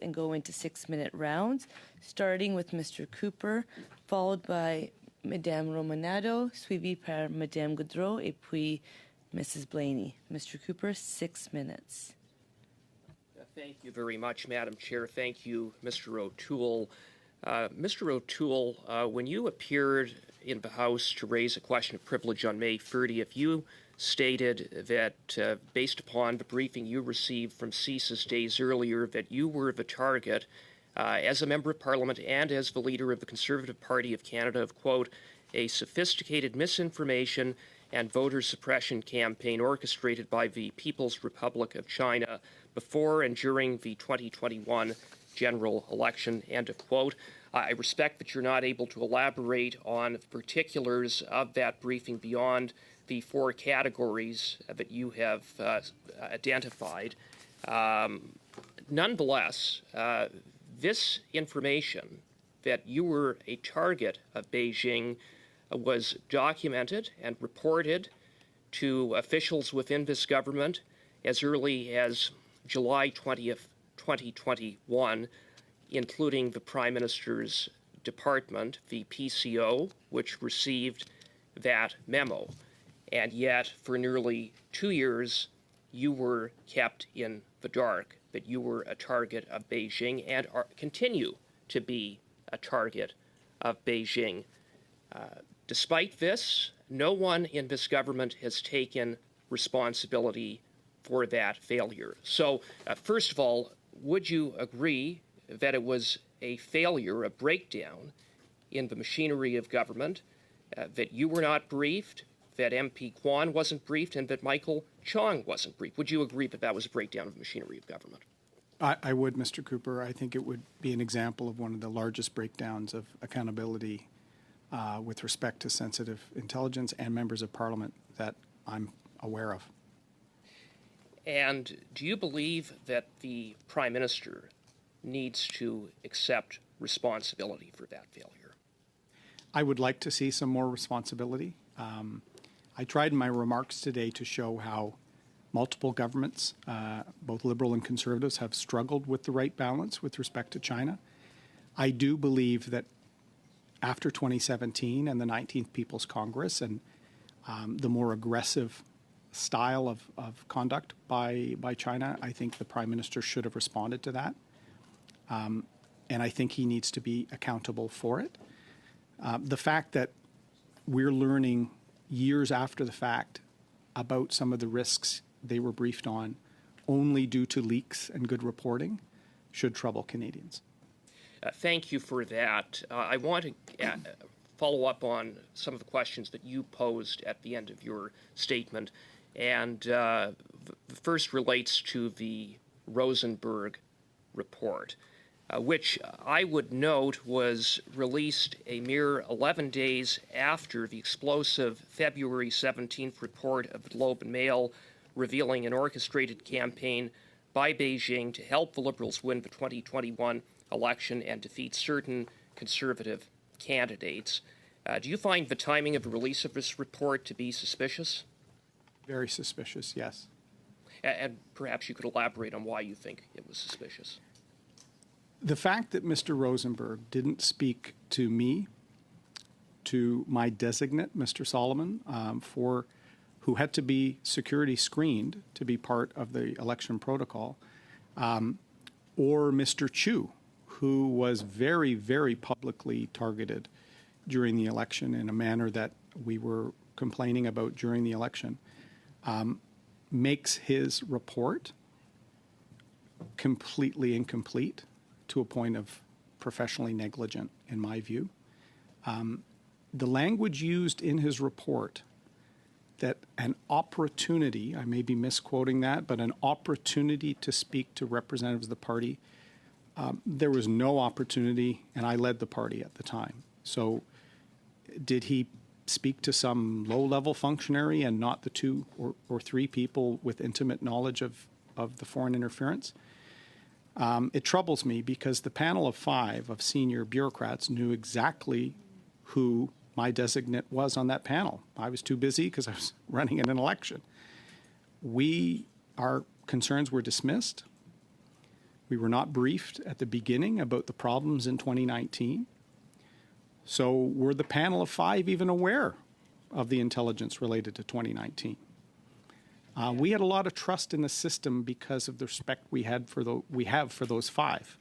and go into 6-minute rounds, starting with Mr. Cooper, followed by Madame Romanado, suivi par Madame Gaudreau, et puis Mrs. Blaney. Mr. Cooper, 6 minutes. Thank you very much, Madam Chair. Thank you, Mr. O'Toole. Mr. O'Toole, when you appeared in the House to raise a question of privilege on May 30th, you stated that based upon the briefing you received from CSIS days earlier, that you were the target as a member of Parliament and as the leader of the Conservative Party of Canada of, quote, a sophisticated misinformation and voter suppression campaign orchestrated by the People's Republic of China before and during the 2021 general election, end of quote. I respect that you're not able to elaborate on the particulars of that briefing beyond the 4 categories that you have identified. Nonetheless, this information that you were a target of Beijing was documented and reported to officials within this government as early as July 20th, 2021, including the Prime Minister's department, the PCO, which received that memo. And yet, for nearly 2 years, you were kept in the dark, that you were a target of Beijing and continue to be a target of Beijing. Despite this, no one in this government has taken responsibility for that failure. So, first of all, would you agree that it was a failure, a breakdown in the machinery of government, that you were not briefed, that MP Kwan wasn't briefed, and that Michael Chong wasn't briefed? Would you agree that that was a breakdown of the machinery of government? I would, Mr. Cooper. I think it would be an example of one of the largest breakdowns of accountability with respect to sensitive intelligence and members of Parliament that I'm aware of. And do you believe that the Prime Minister needs to accept responsibility for that failure? I would like to see some more responsibility. I tried in my remarks today to show how multiple governments, both Liberal and Conservatives, have struggled with the right balance with respect to China. I do believe that after 2017 and the 19th People's Congress and the more aggressive style of conduct by China, I think the Prime Minister should have responded to that. And I think he needs to be accountable for it. The fact that we're learning years after the fact about some of the risks they were briefed on only due to leaks and good reporting should trouble Canadians. Thank you for that. I want to follow up on some of the questions that you posed at the end of your statement. And the first relates to the Rosenberg report, which I would note was released a mere 11 days after the explosive February 17th report of the Globe and Mail revealing an orchestrated campaign by Beijing to help the Liberals win the 2021 election and defeat certain Conservative candidates. Do you find the timing of the release of this report to be suspicious? Very suspicious, yes. And perhaps you could elaborate on why you think it was suspicious. The fact that Mr. Rosenberg didn't speak to me, to my designate, Mr. Solomon, who had to be security screened to be part of the election protocol, or Mr. Chu, who was very, very publicly targeted during the election in a manner that we were complaining about during the election, makes his report completely incomplete to a point of professionally negligent, in my view. The language used in his report, that an opportunity, I may be misquoting that, but an opportunity to speak to representatives of the party, there was no opportunity, and I led the party at the time. So did he speak to some low-level functionary and not the 2 or 3 people with intimate knowledge of the foreign interference? It troubles me because the panel of 5 of senior bureaucrats knew exactly who my designate was on that panel. I was too busy because I was running in an election. Our concerns were dismissed. We were not briefed at the beginning about the problems in 2019. So were the panel of 5 even aware of the intelligence related to 2019? We had a lot of trust in the system because of the respect we have for those 5.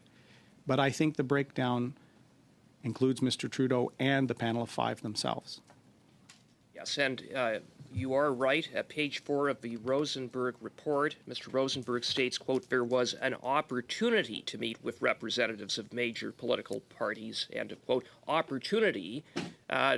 But I think the breakdown includes Mr. Trudeau and the panel of 5 themselves. Yes, and you are right. At page 4 of the Rosenberg report, Mr. Rosenberg states, quote, there was an opportunity to meet with representatives of major political parties, and, quote, opportunity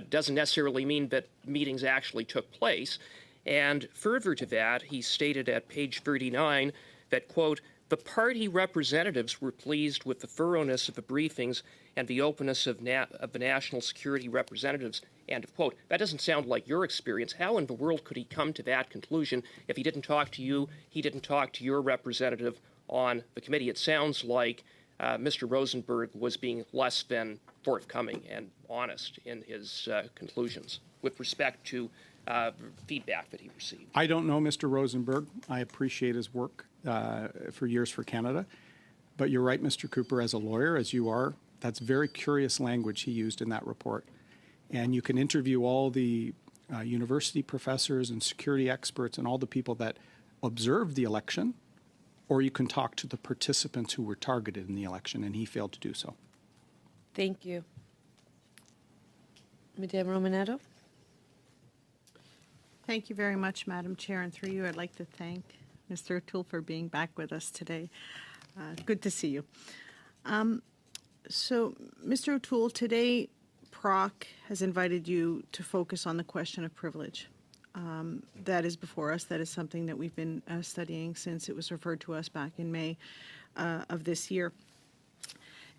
doesn't necessarily mean that meetings actually took place. And further to that, he stated at page 39 that, quote, the party representatives were pleased with the thoroughness of the briefings and the openness of the national security representatives, end of quote. That doesn't sound like your experience. How in the world could he come to that conclusion if he didn't talk to you, he didn't talk to your representative on the committee? It sounds like Mr. Rosenberg was being less than forthcoming and honest in his conclusions with respect to feedback that he received. I don't know Mr. Rosenberg. I appreciate his work for years for Canada. But you're right, Mr. Cooper, as a lawyer, as you are, that's very curious language he used in that report. And you can interview all the university professors and security experts and all the people that observed the election, or you can talk to the participants who were targeted in the election, and he failed to do so. Thank you. Madame Romanado? Thank you very much, Madam Chair, and through you, I'd like to thank Mr. O'Toole for being back with us today. Good to see you. So, Mr. O'Toole, today PROC has invited you to focus on the question of privilege. That is before us. That is something that we've been studying since it was referred to us back in May of this year.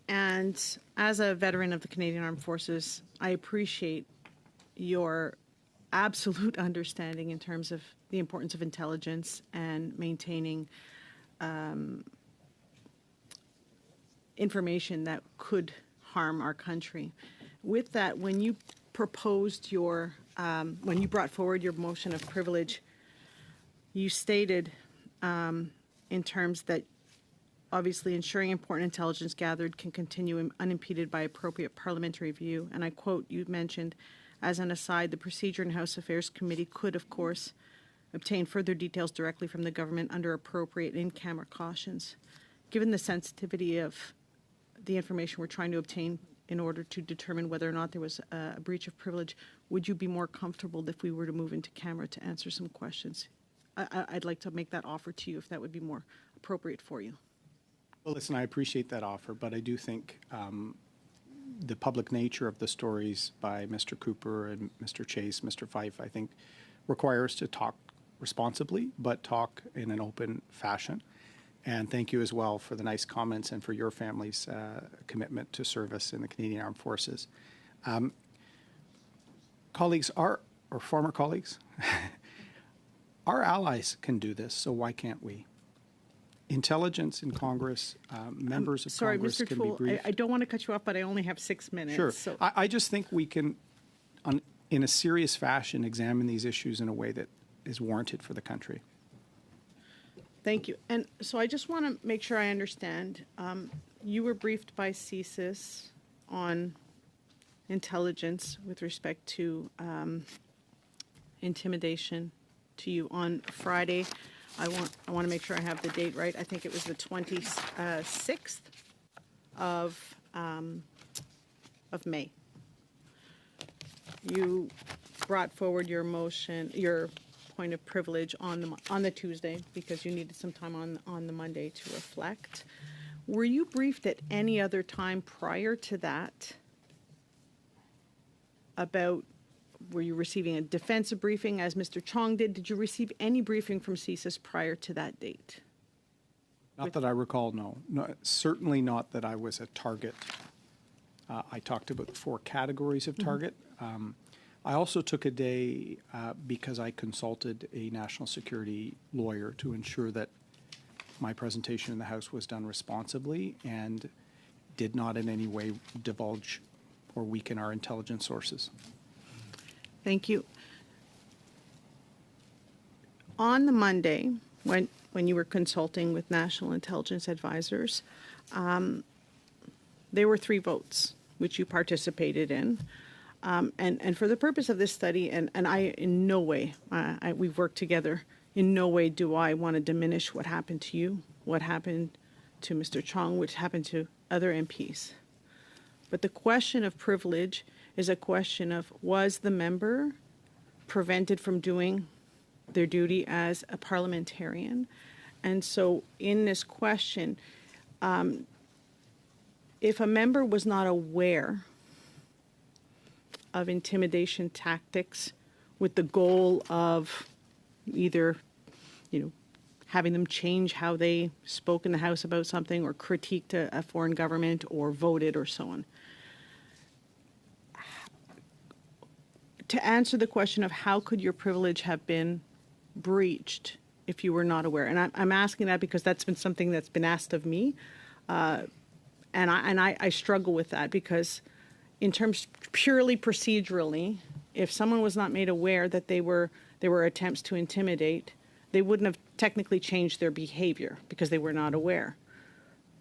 And as a veteran of the Canadian Armed Forces, I appreciate your absolute understanding in terms of the importance of intelligence and maintaining information that could harm our country. With that, when you proposed when you brought forward your motion of privilege, you stated in terms that obviously ensuring important intelligence gathered can continue unimpeded by appropriate parliamentary review. And I quote, you mentioned, as an aside, the procedure in House Affairs Committee could, of course, obtain further details directly from the government under appropriate in-camera cautions. Given the sensitivity of the information we're trying to obtain in order to determine whether or not there was a breach of privilege, would you be more comfortable if we were to move into camera to answer some questions? I'd like to make that offer to you if that would be more appropriate for you. Well, listen, I appreciate that offer, but I do think the public nature of the stories by Mr. Cooper and Mr. Chase, Mr. Fife, I think requires to talk responsibly, but talk in an open fashion. And thank you as well for the nice comments and for your family's commitment to service in the Canadian Armed Forces. Colleagues, or former colleagues, our allies can do this, so why can't we? Intelligence in Congress, members of Congress Mr. can Toole, be briefed. I don't want to cut you off, but I only have 6 minutes. Sure. So. I just think we can, in a serious fashion, examine these issues in a way that is warranted for the country. Thank you. And so I just want to make sure I understand. You were briefed by CSIS on intelligence with respect to intimidation to you on Friday. I want to make sure I have the date right. I think it was the 26th of May. You brought forward your motion, your point of privilege on the Tuesday because you needed some time on the Monday to reflect. Were you briefed at any other time prior to that about, were you receiving a defensive briefing as Mr. Chong did? Did you receive any briefing from CSIS prior to that date? Not that I recall, no. Certainly not that I was a target. I talked about the 4 categories of target. I also took a day because I consulted a national security lawyer to ensure that my presentation in the House was done responsibly and did not in any way divulge or weaken our intelligence sources. Thank you. On the Monday, when when you were consulting with national intelligence advisors, there were 3 votes which you participated in. And for the purpose of this study, and I in no way, we've worked together, in no way do I want to diminish what happened to you, what happened to Mr. Chong, which happened to other MPs. But the question of privilege is a question of, was the member prevented from doing their duty as a parliamentarian? And so in this question, if a member was not aware of intimidation tactics with the goal of either, having them change how they spoke in the House about something or critiqued a foreign government or voted or so on. To answer the question of how could your privilege have been breached if you were not aware, and I'm asking that because that's been something that's been asked of me, and I struggle with that because in terms purely procedurally, if someone was not made aware that there were attempts to intimidate, they wouldn't have technically changed their behavior because they were not aware.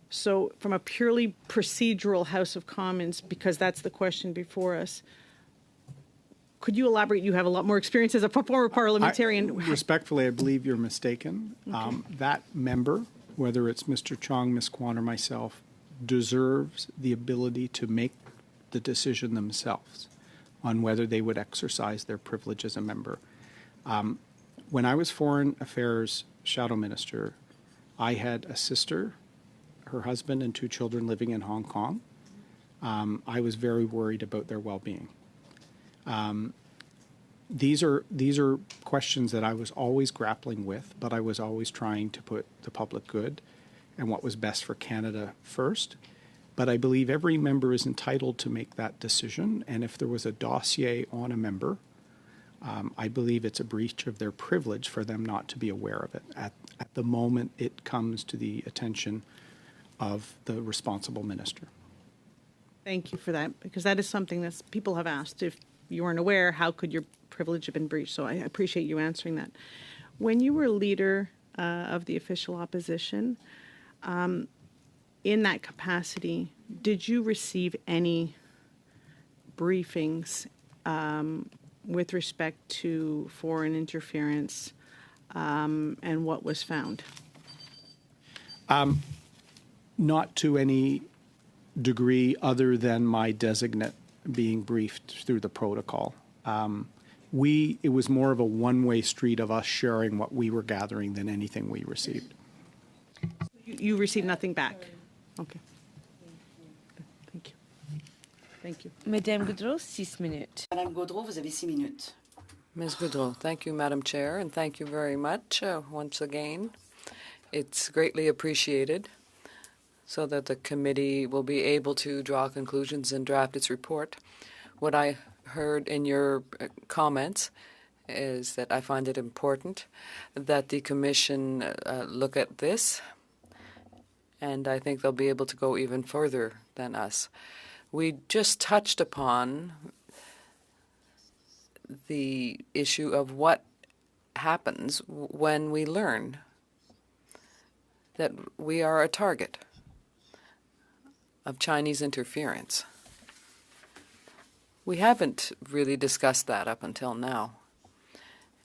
So from a purely procedural House of Commons, because that's the question before us, could you elaborate? You have a lot more experience as a former parliamentarian. Respectfully, I believe you're mistaken. Okay. That member, whether it's Mr. Chong, Ms. Kwan, or myself, deserves the ability to make the decision themselves on whether they would exercise their privilege as a member. When I was Foreign Affairs Shadow Minister, I had a sister, her husband, and 2 children living in Hong Kong. I was very worried about their well-being. These are questions that I was always grappling with, but I was always trying to put the public good and what was best for Canada first. But I believe every member is entitled to make that decision, and if there was a dossier on a member, I believe it's a breach of their privilege for them not to be aware of it at the moment it comes to the attention of the responsible minister. Thank you for that, because that is something that people have asked. If you weren't aware, how could your privilege have been breached? So I appreciate you answering that. When you were leader of the official opposition, in that capacity, did you receive any briefings with respect to foreign interference and what was found? Not to any degree other than my designate being briefed through the protocol. It was more of a one-way street of us sharing what we were gathering than anything we received. You received nothing back? Okay. Thank you. Thank you. Madame Goudreau, 6 minutes. Madame Gaudreau, vous avez 6 minutes. Ms. Goudreau, thank you, Madam Chair, and thank you very much once again. It's greatly appreciated so that the committee will be able to draw conclusions and draft its report. What I heard in your comments is that I find it important that the Commission look at this, and I think they'll be able to go even further than us. We just touched upon the issue of what happens when we learn that we are a target of Chinese interference. We haven't really discussed that up until now.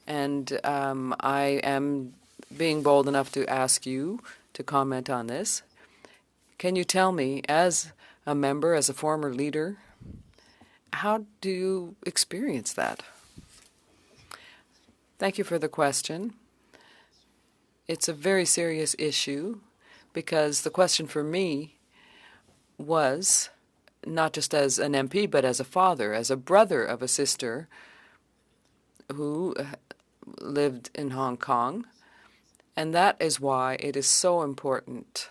And I am being bold enough to ask you to comment on this. Can you tell me, as a member, as a former leader, how do you experience that? Thank you for the question. It's a very serious issue because the question for me was, not just as an MP, but as a father, as a brother of a sister who lived in Hong Kong. And that is why it is so important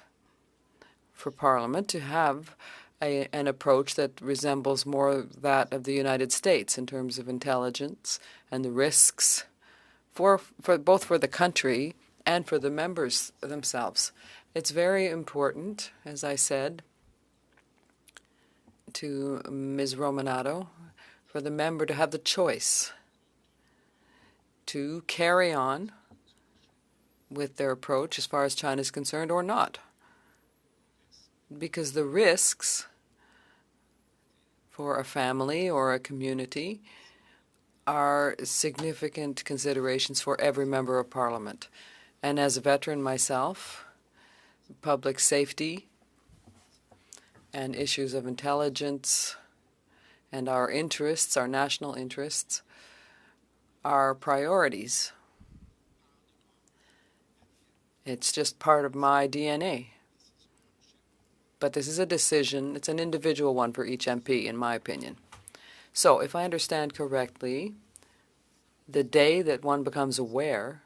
for Parliament to have an approach that resembles more that of the United States in terms of intelligence and the risks for both for the country and for the members themselves. It's very important, as I said to Ms. Romanado, for the member to have the choice to carry on with their approach as far as China is concerned or not. Because the risks for a family or a community are significant considerations for every member of Parliament. And as a veteran myself, public safety and issues of intelligence and our interests, our national interests, are priorities. It's just part of my DNA. But this is a decision, it's an individual one for each MP, in my opinion. So, if I understand correctly, the day that one becomes aware,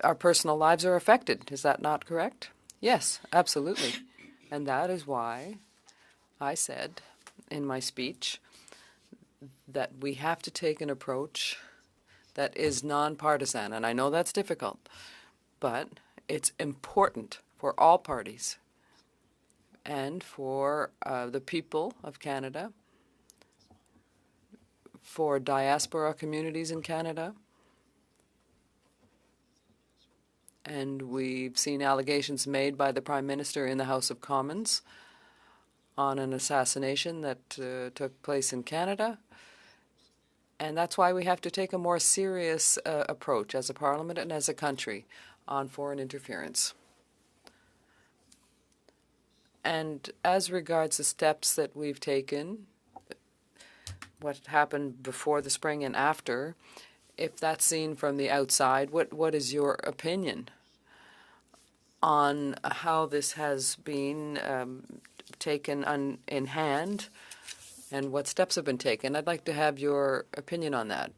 our personal lives are affected. Is that not correct? Yes, absolutely. And that is why I said in my speech that we have to take an approach that is nonpartisan. And I know that's difficult, but it's important for all parties and for the people of Canada, for diaspora communities in Canada. And we've seen allegations made by the Prime Minister in the House of Commons on an assassination that took place in Canada. And that's why we have to take a more serious approach as a parliament and as a country on foreign interference. And as regards the steps that we've taken, what happened before the spring and after, if that's seen from the outside, what is your opinion on how this has been taken in hand and what steps have been taken? I'd like to have your opinion on that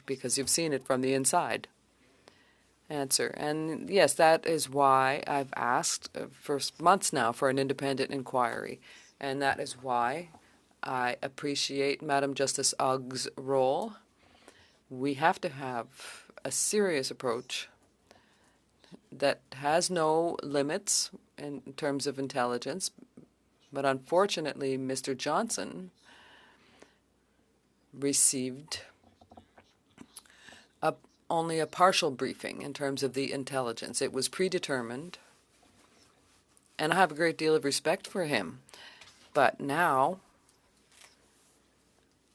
because you've seen it from the inside. Answer. And yes, that is why I've asked for months now for an independent inquiry. And that is why I appreciate Madam Justice Ogg's role. We have to have a serious approach that has no limits in terms of intelligence. But unfortunately, Mr. Johnson received only a partial briefing in terms of the intelligence. It was predetermined, and I have a great deal of respect for him. But now,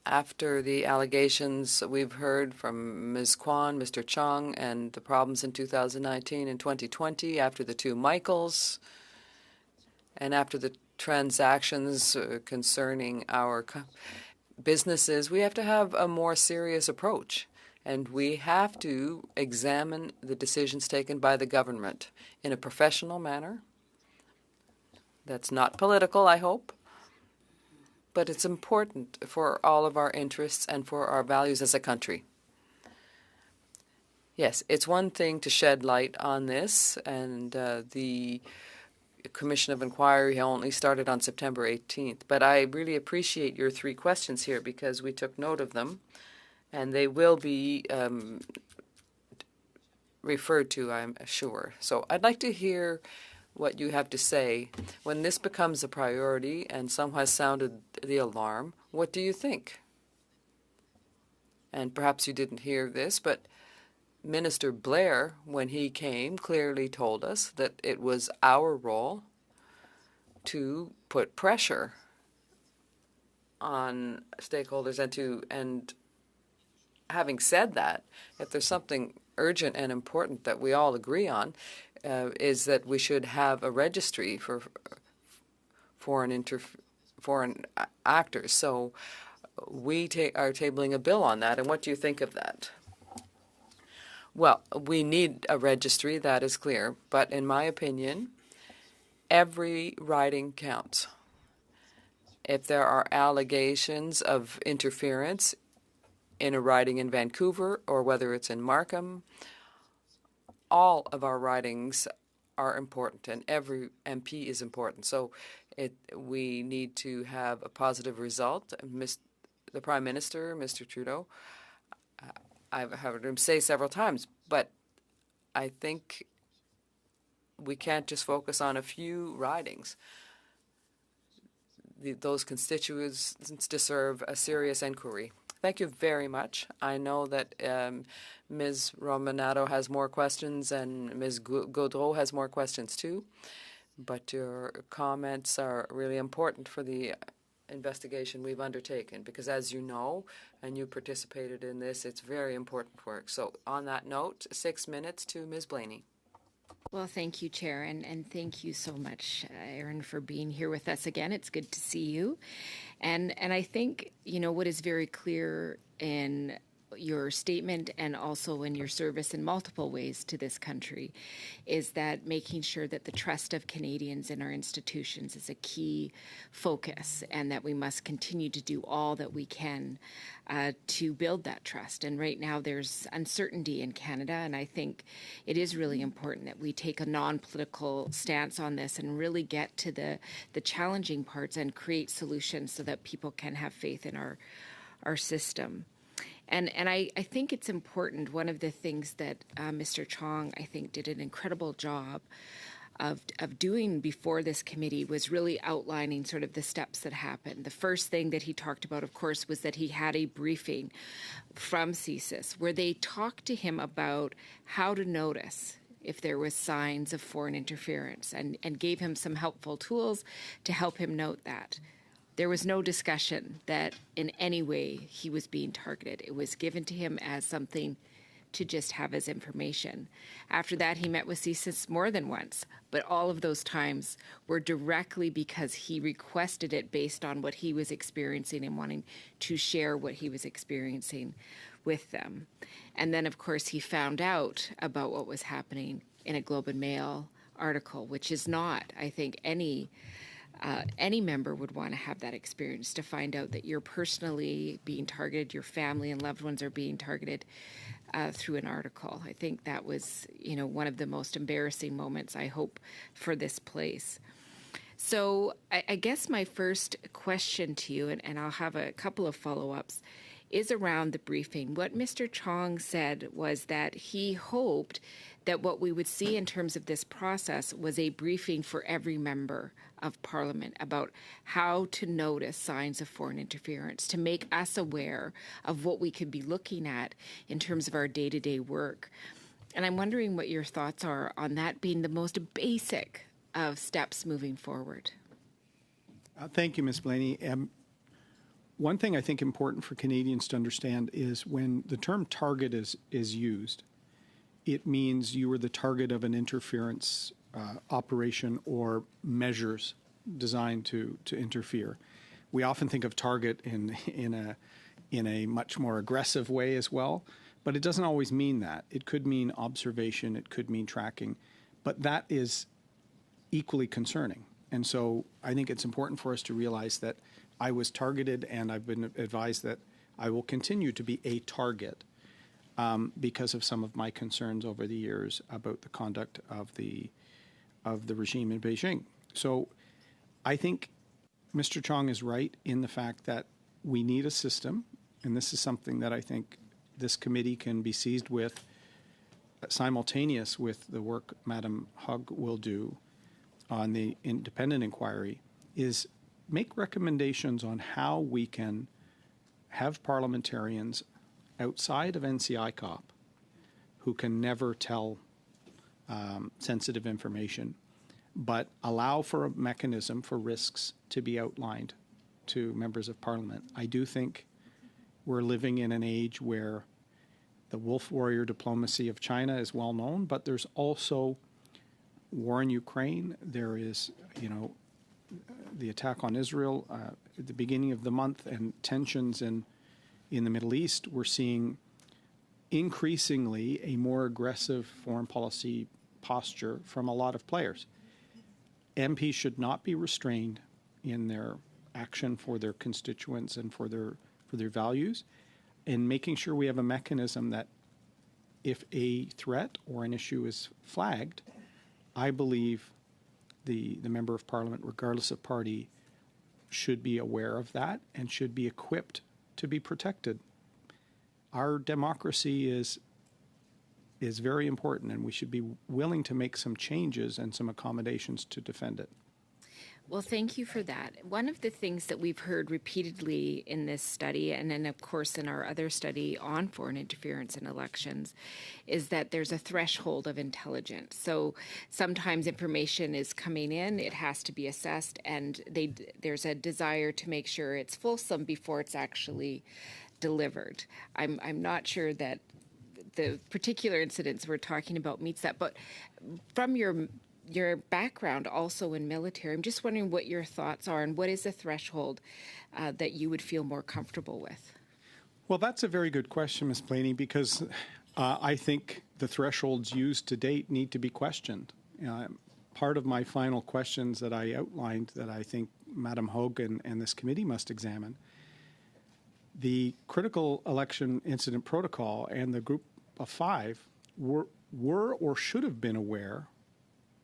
after the allegations we've heard from Ms. Kwan, Mr. Chung, and the problems in 2019 and 2020, after the two Michaels, and after the transactions concerning our businesses, we have to have a more serious approach. And we have to examine the decisions taken by the government in a professional manner. That's not political, I hope. But it's important for all of our interests and for our values as a country. Yes, it's one thing to shed light on this, and the Commission of Inquiry only started on September 18th. But I really appreciate your three questions here because we took note of them. And they will be referred to, I'm sure. So I'd like to hear what you have to say. When this becomes a priority and some has sounded the alarm, what do you think? And perhaps you didn't hear this, but Minister Blair, when he came, clearly told us that it was our role to put pressure on stakeholders and having said that, if there's something urgent and important that we all agree on, is that we should have a registry for foreign actors. So we are tabling a bill on that. And what do you think of that? Well, we need a registry, that is clear. But in my opinion, every writing counts. If there are allegations of interference in a riding in Vancouver or whether it's in Markham, all of our ridings are important and every MP is important. So we need to have a positive result. The Prime Minister, Mr. Trudeau, I've heard him say several times, but I think we can't just focus on a few ridings. Those constituents deserve a serious inquiry. Thank you very much. I know that Ms. Romanado has more questions and Ms. Gaudreau has more questions too, but your comments are really important for the investigation we've undertaken because, as you know, and you participated in this, it's very important work. So on that note, 6 minutes to Ms. Blaney. Well, thank you, Chair, and thank you so much, Aaron, for being here with us again. It's good to see you. And I think, what is very clear in your statement and also in your service in multiple ways to this country is that making sure that the trust of Canadians in our institutions is a key focus and that we must continue to do all that we can to build that trust. And right now there's uncertainty in Canada, and I think it is really important that we take a non-political stance on this and really get to the challenging parts and create solutions so that people can have faith in our system. And I think it's important. One of the things that Mr. Chong, I think, did an incredible job of doing before this committee was really outlining sort of the steps that happened. The first thing that he talked about, of course, was that he had a briefing from CSIS where they talked to him about how to notice if there was signs of foreign interference and gave him some helpful tools to help him note that. There was no discussion that in any way he was being targeted. It was given to him as something to just have as information. After that, he met with CSIS more than once, but all of those times were directly because he requested it based on what he was experiencing and wanting to share what he was experiencing with them. And then, of course, he found out about what was happening in a Globe and Mail article, which is not, I think, any member would want to have that experience, to find out that you're personally being targeted, your family and loved ones are being targeted through an article. I think that was, one of the most embarrassing moments, I hope, for this place. So I guess my first question to you, and I'll have a couple of follow-ups, is around the briefing. What Mr. Chong said was that he hoped that what we would see in terms of this process was a briefing for every member of Parliament about how to notice signs of foreign interference, to make us aware of what we could be looking at in terms of our day-to-day work. And I'm wondering what your thoughts are on that being the most basic of steps moving forward. Thank you, Ms. Blaney. One thing I think important for Canadians to understand is when the term target is used, it means you were the target of an interference operation or measures designed to interfere. We often think of target in a much more aggressive way as well, but it doesn't always mean that. It could mean observation, it could mean tracking, but that is equally concerning. And so I think it's important for us to realize that I was targeted, and I've been advised that I will continue to be a target because of some of my concerns over the years about the conduct of the regime in Beijing. So I think Mr. Chong is right in the fact that we need a system, and this is something that I think this committee can be seized with simultaneous with the work Madam Hug will do on the independent inquiry, is make recommendations on how we can have parliamentarians outside of NCICOP who can never tell sensitive information, but allow for a mechanism for risks to be outlined to members of Parliament. I do think we're living in an age where the wolf warrior diplomacy of China is well known, but there's also war in Ukraine. There is, the attack on Israel at the beginning of the month and tensions in the Middle East. We're seeing increasingly a more aggressive foreign policy posture from a lot of players. MPs should not be restrained in their action for their constituents and for their values, and making sure we have a mechanism that if a threat or an issue is flagged, I believe the member of Parliament, regardless of party, should be aware of that and should be equipped to be protected. Our democracy is very important, and we should be willing to make some changes and some accommodations to defend it. Well, thank you for that. One of the things that we've heard repeatedly in this study, and then, of course, in our other study on foreign interference in elections, is that there's a threshold of intelligence. So sometimes information is coming in, it has to be assessed, and there's a desire to make sure it's fulsome before it's actually delivered. I'm not sure that the particular incidents we're talking about meets that, but from your background also in military, I'm just wondering what your thoughts are and what is the threshold that you would feel more comfortable with? Well, that's a very good question, Ms. Blaney, because I think the thresholds used to date need to be questioned. Part of my final questions that I outlined that I think Madam Hogan and this committee must examine, the critical election incident protocol and the group of 5 were or should have been aware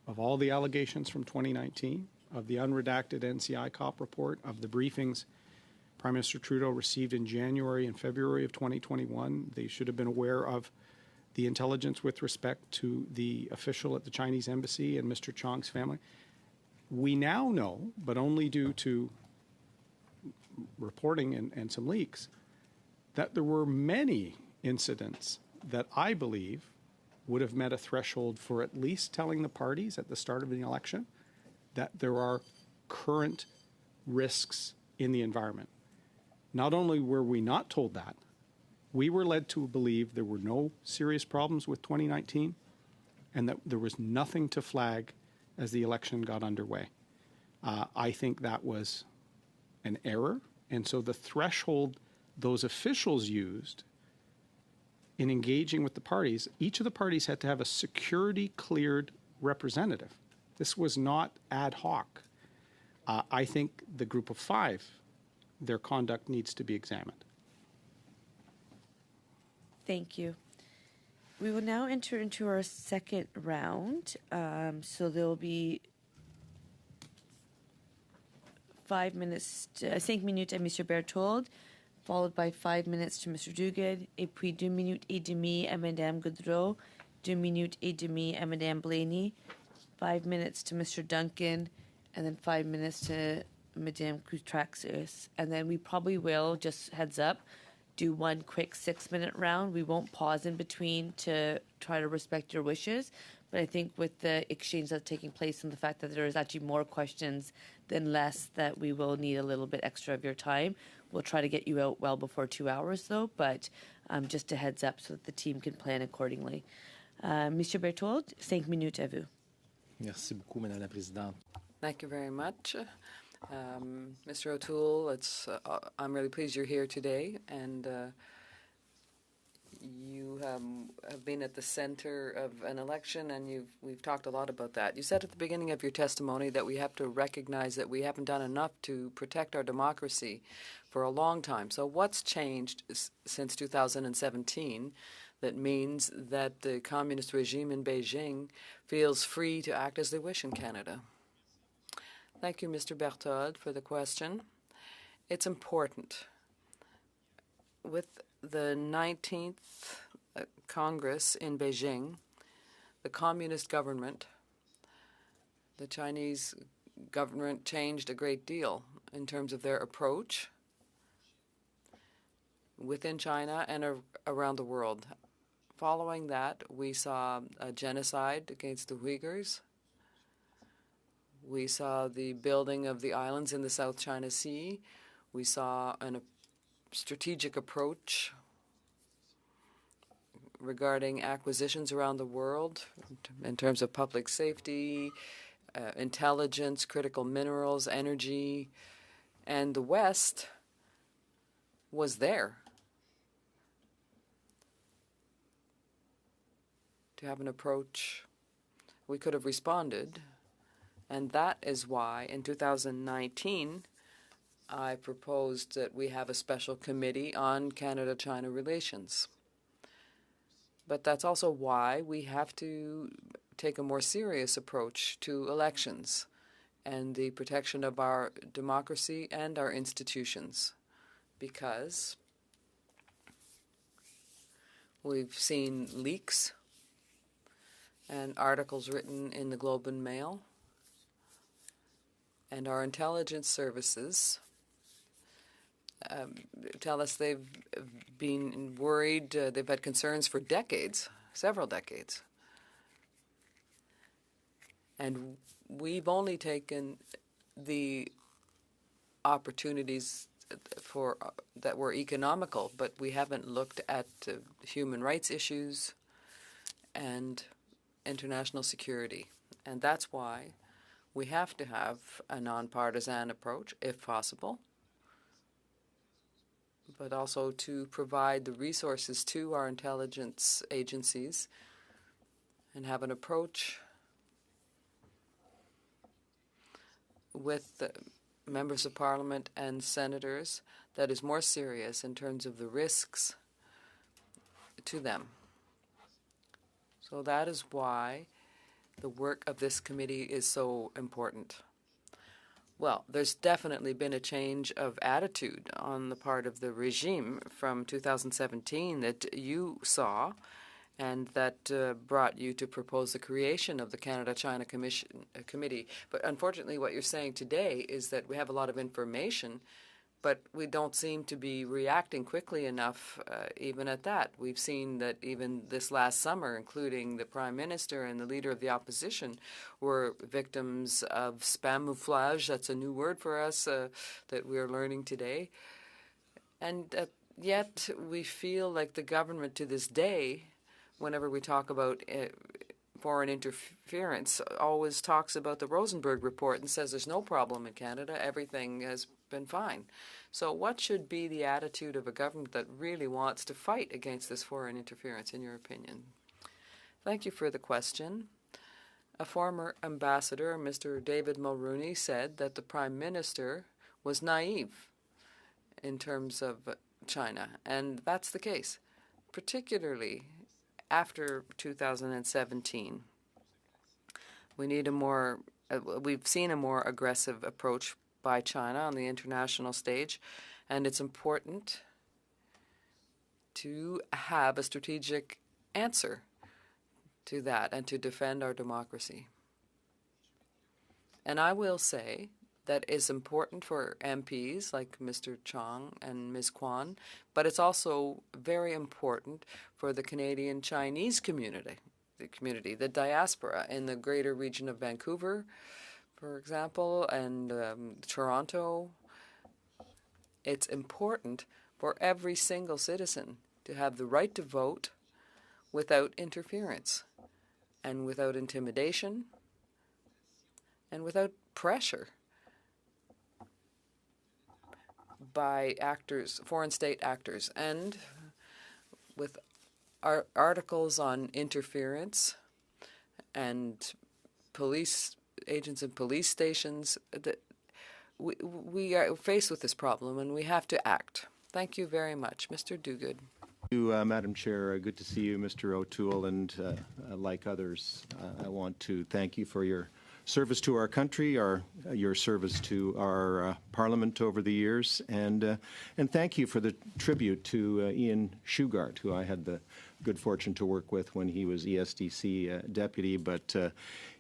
of all the allegations from 2019, of the unredacted NCI COP report, of the briefings Prime Minister Trudeau received in January and February of 2021. They should have been aware of the intelligence with respect to the official at the Chinese embassy and Mr. Chong's family. We now know, but only due to reporting and some leaks, that there were many incidents that I believe would have met a threshold for at least telling the parties at the start of the election that there are current risks in the environment. Not only were we not told that, we were led to believe there were no serious problems with 2019 and that there was nothing to flag as the election got underway. I think that was an error, and so the threshold those officials used in engaging with the parties, each of the parties had to have a security-cleared representative. This was not ad hoc. I think the group of 5, their conduct needs to be examined. Thank you. We will now enter into our second round. So there will be 5 minutes, 5 minutes à Mr. Berthold, followed by 5 minutes to Mr. Duguid, et puis 2 minutes et demie à Madame Goudreau, 2 minutes et demie à Madame Blaney, 5 minutes to Mr. Duncan, and then 5 minutes to Madame Koutraxis. And then we probably will, just heads up, do one quick 6-minute round. We won't pause in between to try to respect your wishes. But I think with the exchange that's taking place and the fact that there is actually more questions than less, that we will need a little bit extra of your time. We'll try to get you out well before 2 hours, though, but just a heads up so that the team can plan accordingly. Monsieur Berthold, 5 minutes à vous. Merci beaucoup, Madame la Présidente. Thank you very much. Mr. O'Toole, I'm really pleased you're here today, and you have been at the center of an election, and we've talked a lot about that. You said at the beginning of your testimony that we have to recognize that we haven't done enough to protect our democracy for a long time. So what's changed since 2017 that means that the communist regime in Beijing feels free to act as they wish in Canada? Thank you, Mr. Berthold, for the question. It's important. With the 19th Congress in Beijing, the communist government, the Chinese government changed a great deal in terms of their approach within China and around the world. Following that, we saw a genocide against the Uyghurs. We saw the building of the islands in the South China Sea. We saw a strategic approach regarding acquisitions around the world in terms of public safety, intelligence, critical minerals, energy, and the West was there to have an approach. We could have responded. And that is why in 2019, I proposed that we have a special committee on Canada-China relations. But that's also why we have to take a more serious approach to elections and the protection of our democracy and our institutions, because we've seen leaks and articles written in the Globe and Mail And our intelligence services tell us they've been worried, they've had concerns for decades, several decades. And we've only taken the opportunities for that were economical, but we haven't looked at human rights issues and international security. And that's why we have to have a nonpartisan approach, if possible, but also to provide the resources to our intelligence agencies and have an approach with the members of parliament and senators that is more serious in terms of the risks to them. So that is why the work of this committee is so important. Well, there's definitely been a change of attitude on the part of the regime from 2017 that you saw, and that brought you to propose the creation of the Canada-China Committee. But unfortunately, what you're saying today is that we have a lot of information, but we don't seem to be reacting quickly enough even at that. We've seen that even this last summer, including the Prime Minister and the Leader of the Opposition, were victims of spamouflage. That's a new word for us that we're learning today. And yet we feel like the government to this day, whenever we talk about foreign interference, always talks about the Rosenberg report and says there's no problem in Canada, everything has been fine. So what should be the attitude of a government that really wants to fight against this foreign interference, in your opinion? Thank you for the question. A former ambassador, Mr. David Mulroney, said that the Prime Minister was naive in terms of China, and that's the case, particularly after 2017. We need a more, we've seen a more aggressive approach by China on the international stage, and it's important to have a strategic answer to that and to defend our democracy. And I will say that is important for MPs like Mr. Chong and Ms. Kwan, but it's also very important for the Canadian Chinese community, the diaspora in the greater region of Vancouver, for example, and Toronto. It's important for every single citizen to have the right to vote without interference and without intimidation and without pressure by actors, foreign state actors, and with our articles on interference and police agents and police stations, that we are faced with this problem and we have to act. Thank you very much. Mr. Duguid. Thank you, Madam Chair. Good to see you, Mr. O'Toole, and like others, I want to thank you for your service to our country, your service to our Parliament over the years, and thank you for the tribute to Ian Shugart, who I had the good fortune to work with when he was ESDC deputy, but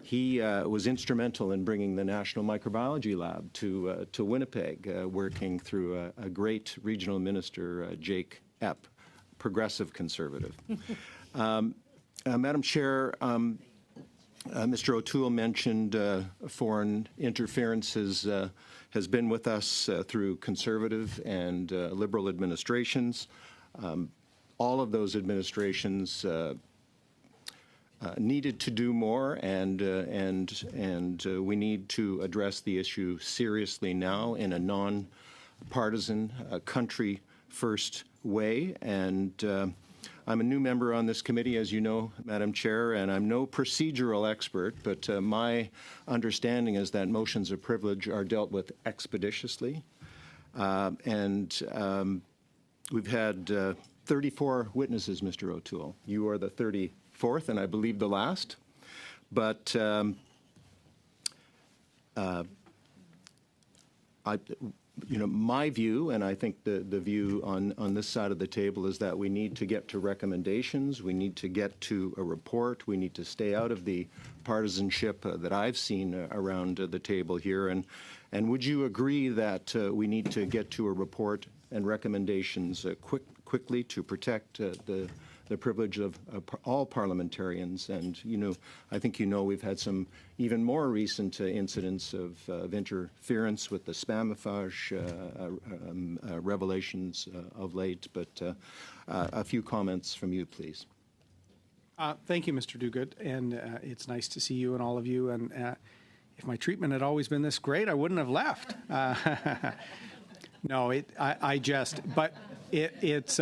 he was instrumental in bringing the National Microbiology Lab to Winnipeg, working through a great regional minister, Jake Epp, progressive conservative. Madam Chair, Mr. O'Toole mentioned foreign interference has been with us through conservative and liberal administrations. All of those administrations needed to do more, and we need to address the issue seriously now in a non-partisan, country-first way. And I'm a new member on this committee, as you know, Madam Chair, and I'm no procedural expert, but my understanding is that motions of privilege are dealt with expeditiously. We've had 34 witnesses, Mr. O'Toole. You are the 34th, and I believe the last. But my view, and I think the view on this side of the table, is that we need to get to recommendations, we need to get to a report, we need to stay out of the partisanship that I've seen around the table here. And would you agree that we need to get to a report and recommendations quickly to protect the privilege of all parliamentarians? And, I think we've had some even more recent incidents of interference with the spamophage revelations of late. But a few comments from you, please. Thank you, Mr. Duguid, and it's nice to see you and all of you. And if my treatment had always been this great, I wouldn't have left. No, I jest, but it's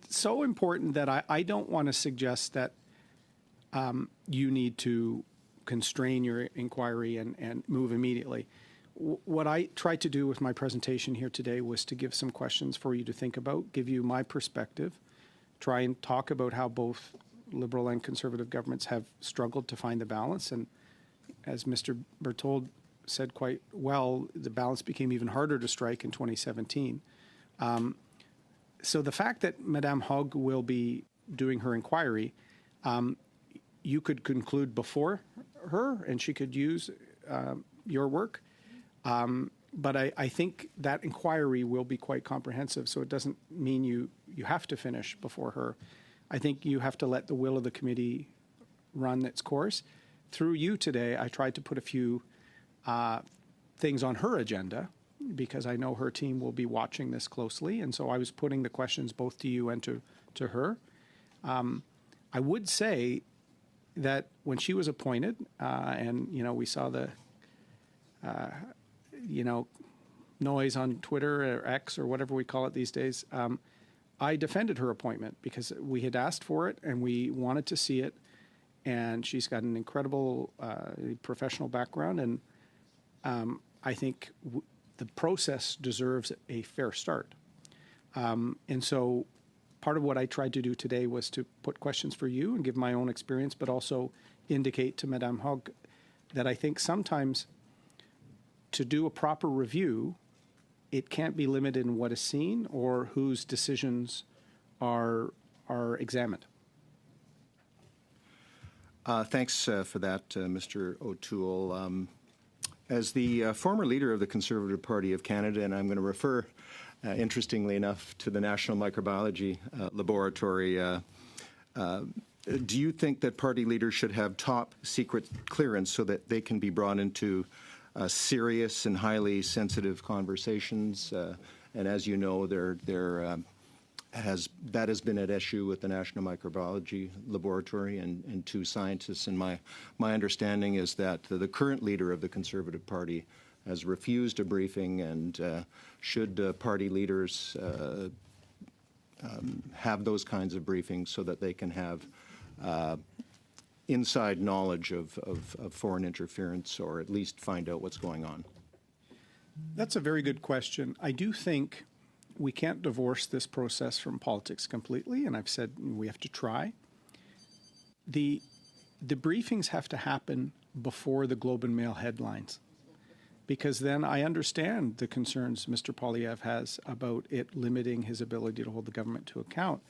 so important that I don't want to suggest that you need to constrain your inquiry and move immediately. What I tried to do with my presentation here today was to give some questions for you to think about, give you my perspective, try and talk about how both Liberal and Conservative governments have struggled to find the balance. And as Mr. Berthold said quite well, the balance became even harder to strike in 2017. So the fact that Madame Hogg will be doing her inquiry, you could conclude before her and she could use your work. But I think that inquiry will be quite comprehensive, so it doesn't mean you have to finish before her. I think you have to let the will of the committee run its course. Through you today, I tried to put a few things on her agenda, because I know her team will be watching this closely, and so I was putting the questions both to you and to her. I would say that when she was appointed, and we saw the noise on Twitter or X or whatever we call it these days, I defended her appointment because we had asked for it and we wanted to see it, and she's got an incredible professional background, and I think the process deserves a fair start. And so part of what I tried to do today was to put questions for you and give my own experience, but also indicate to Madame Hogg that I think sometimes to do a proper review, it can't be limited in what is seen or whose decisions are examined. Thanks for that, Mr. O'Toole. As the former leader of the Conservative Party of Canada, and I'm going to refer, interestingly enough, to the National Microbiology Laboratory, do you think that party leaders should have top secret clearance so that they can be brought into serious and highly sensitive conversations? And as you know, that has been at issue with the National Microbiology Laboratory and two scientists. And my understanding is that the current leader of the Conservative Party has refused a briefing, and should party leaders have those kinds of briefings so that they can have inside knowledge of foreign interference, or at least find out what's going on? That's a very good question. I do think we can't divorce this process from politics completely, and I've said we have to try. The briefings have to happen before the Globe and Mail headlines, because then I understand the concerns Mr. Poilievre has about it limiting his ability to hold the government to account.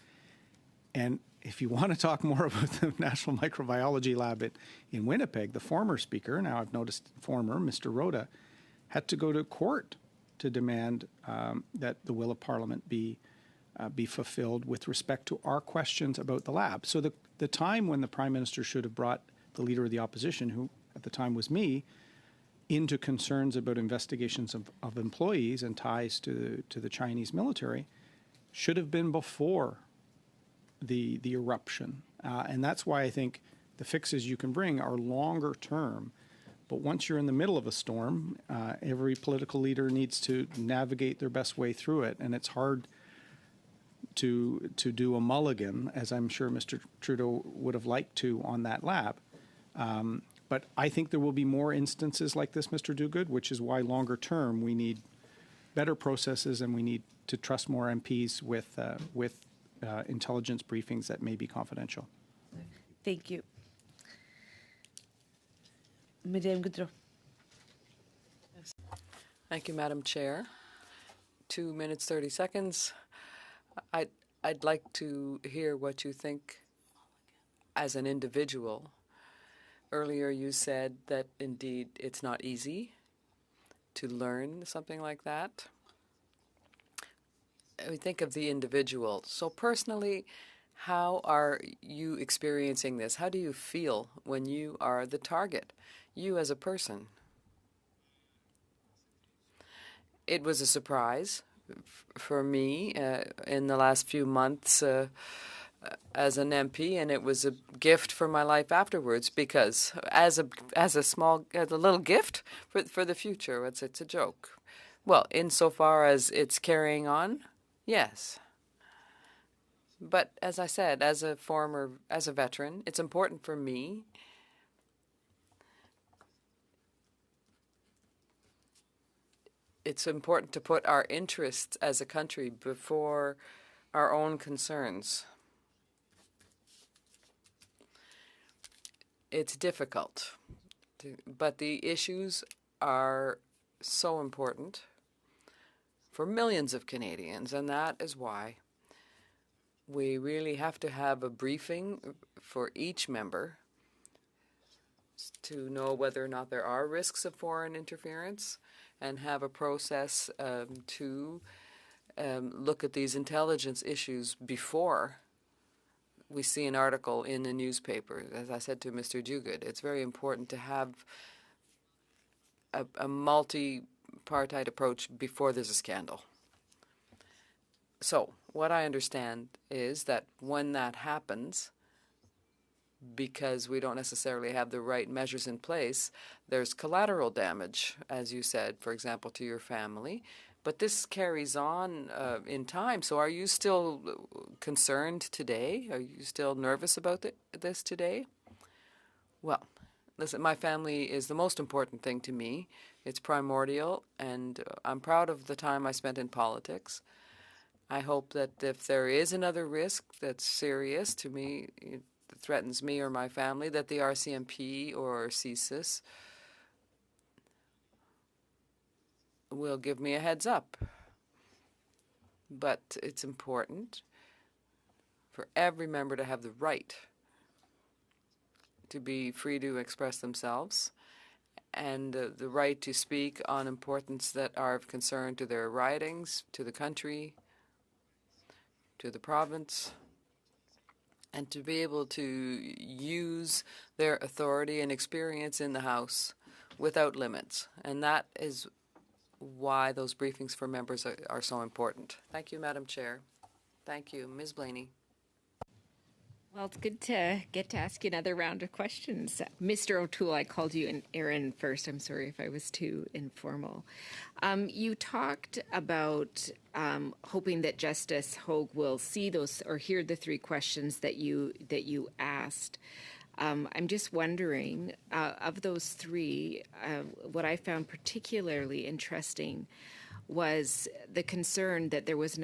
And if you want to talk more about the National Microbiology Lab in Winnipeg, the former speaker, now I've noticed former, Mr. Rhoda, had to go to court to demand that the will of Parliament be fulfilled with respect to our questions about the lab. So the time when the Prime Minister should have brought the Leader of the Opposition, who at the time was me, into concerns about investigations of employees and ties to the Chinese military should have been before the eruption. And that's why I think the fixes you can bring are longer term. But once you're in the middle of a storm, every political leader needs to navigate their best way through it. And it's hard to do a mulligan, as I'm sure Mr. Trudeau would have liked to on that lab. But I think there will be more instances like this, Mr. Duguid, which is why longer term we need better processes, and we need to trust more MPs with intelligence briefings that may be confidential. Thank you. Madame Goudreau. Thank you, Madam Chair. 2 minutes, 30 seconds. I'd like to hear what you think as an individual. Earlier you said that indeed it's not easy to learn something like that. We think of the individual. So personally, how are you experiencing this? How do you feel when you are the target, you as a person? It was a surprise for me in the last few months as an MP, and it was a gift for my life afterwards, because as a little gift for the future. It's a joke. Well, insofar as it's carrying on, yes. But as I said, as a veteran, it's important for me it's important to put our interests as a country before our own concerns. It's difficult, but the issues are so important for millions of Canadians, and that is why we really have to have a briefing for each member to know whether or not there are risks of foreign interference, and have a process to look at these intelligence issues before we see an article in the newspaper. As I said to Mr. Duguid, it's very important to have a multi-partite approach before there's a scandal. So what I understand is that when that happens, because we don't necessarily have the right measures in place, there's collateral damage, as you said, for example, to your family. But this carries on in time. So are you still concerned today? Are you still nervous about this today? Well, listen, my family is the most important thing to me. It's primordial, and I'm proud of the time I spent in politics. I hope that if there is another risk that's serious to me, that threatens me or my family, that the RCMP or CSIS will give me a heads up. But it's important for every member to have the right to be free to express themselves, and the right to speak on importance that are of concern to their ridings, to the country, to the province, and to be able to use their authority and experience in the House without limits. And that is why those briefings for members are so important. Thank you, Madam Chair. Thank you. Ms. Blaney. Well, it's good to get to ask you another round of questions. Mr. O'Toole, I called you Aaron first. I'm sorry if I was too informal. You talked about hoping that Justice Hogue will see those or hear the three questions that you asked. I'm just wondering, of those three, what I found particularly interesting was the concern that there was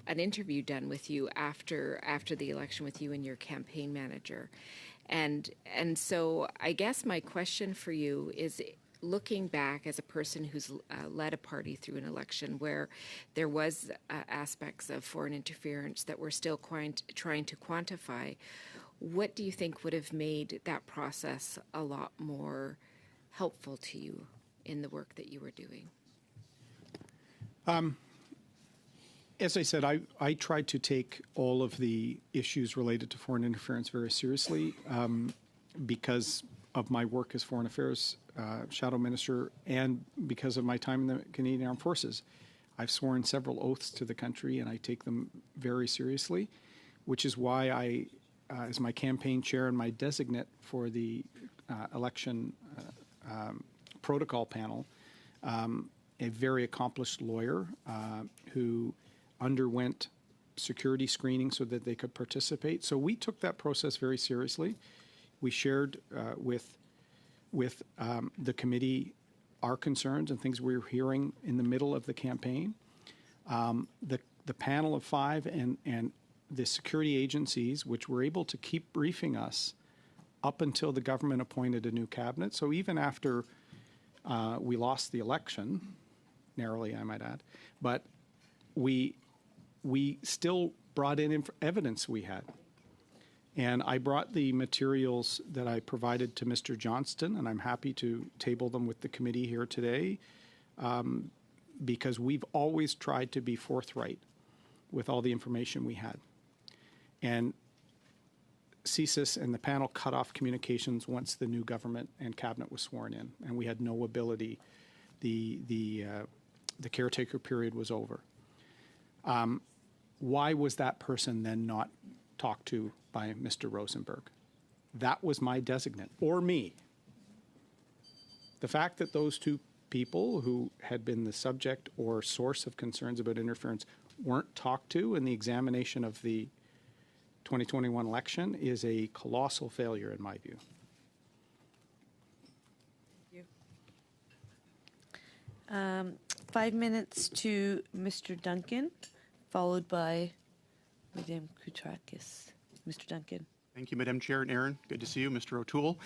an interview done with you after the election with you and your campaign manager. And so I guess my question for you is, looking back as a person who's led a party through an election where there was aspects of foreign interference that we're still trying to quantify, what do you think would have made that process a lot more helpful to you in the work that you were doing? As I said, I tried to take all of the issues related to foreign interference very seriously because of my work as Foreign Affairs Shadow Minister and because of my time in the Canadian Armed Forces. I've sworn several oaths to the country, and I take them very seriously, which is why I, as my campaign chair and my designate for the election protocol panel, a very accomplished lawyer who underwent security screening so that they could participate. So we took that process very seriously. We shared with the committee our concerns and things we were hearing in the middle of the campaign. The panel of five and the security agencies, which were able to keep briefing us up until the government appointed a new cabinet. So even after we lost the election, narrowly, I might add. But we still brought in evidence we had. And I brought the materials that I provided to Mr. Johnston, and I'm happy to table them with the committee here today, because we've always tried to be forthright with all the information we had. And CSIS and the panel cut off communications once the new government and cabinet was sworn in, and we had no ability. The caretaker period was over. Why was that person then not talked to by Mr. Rosenberg? That was my designate, or me. The fact that those two people who had been the subject or source of concerns about interference weren't talked to in the examination of the 2021 election is a colossal failure in my view. Thank you. 5 minutes to Mr. Duncan, followed by Madame Koutrakis. Mr. Duncan. Thank you, Madam Chair and Aaron. Good to see you, Mr. O'Toole.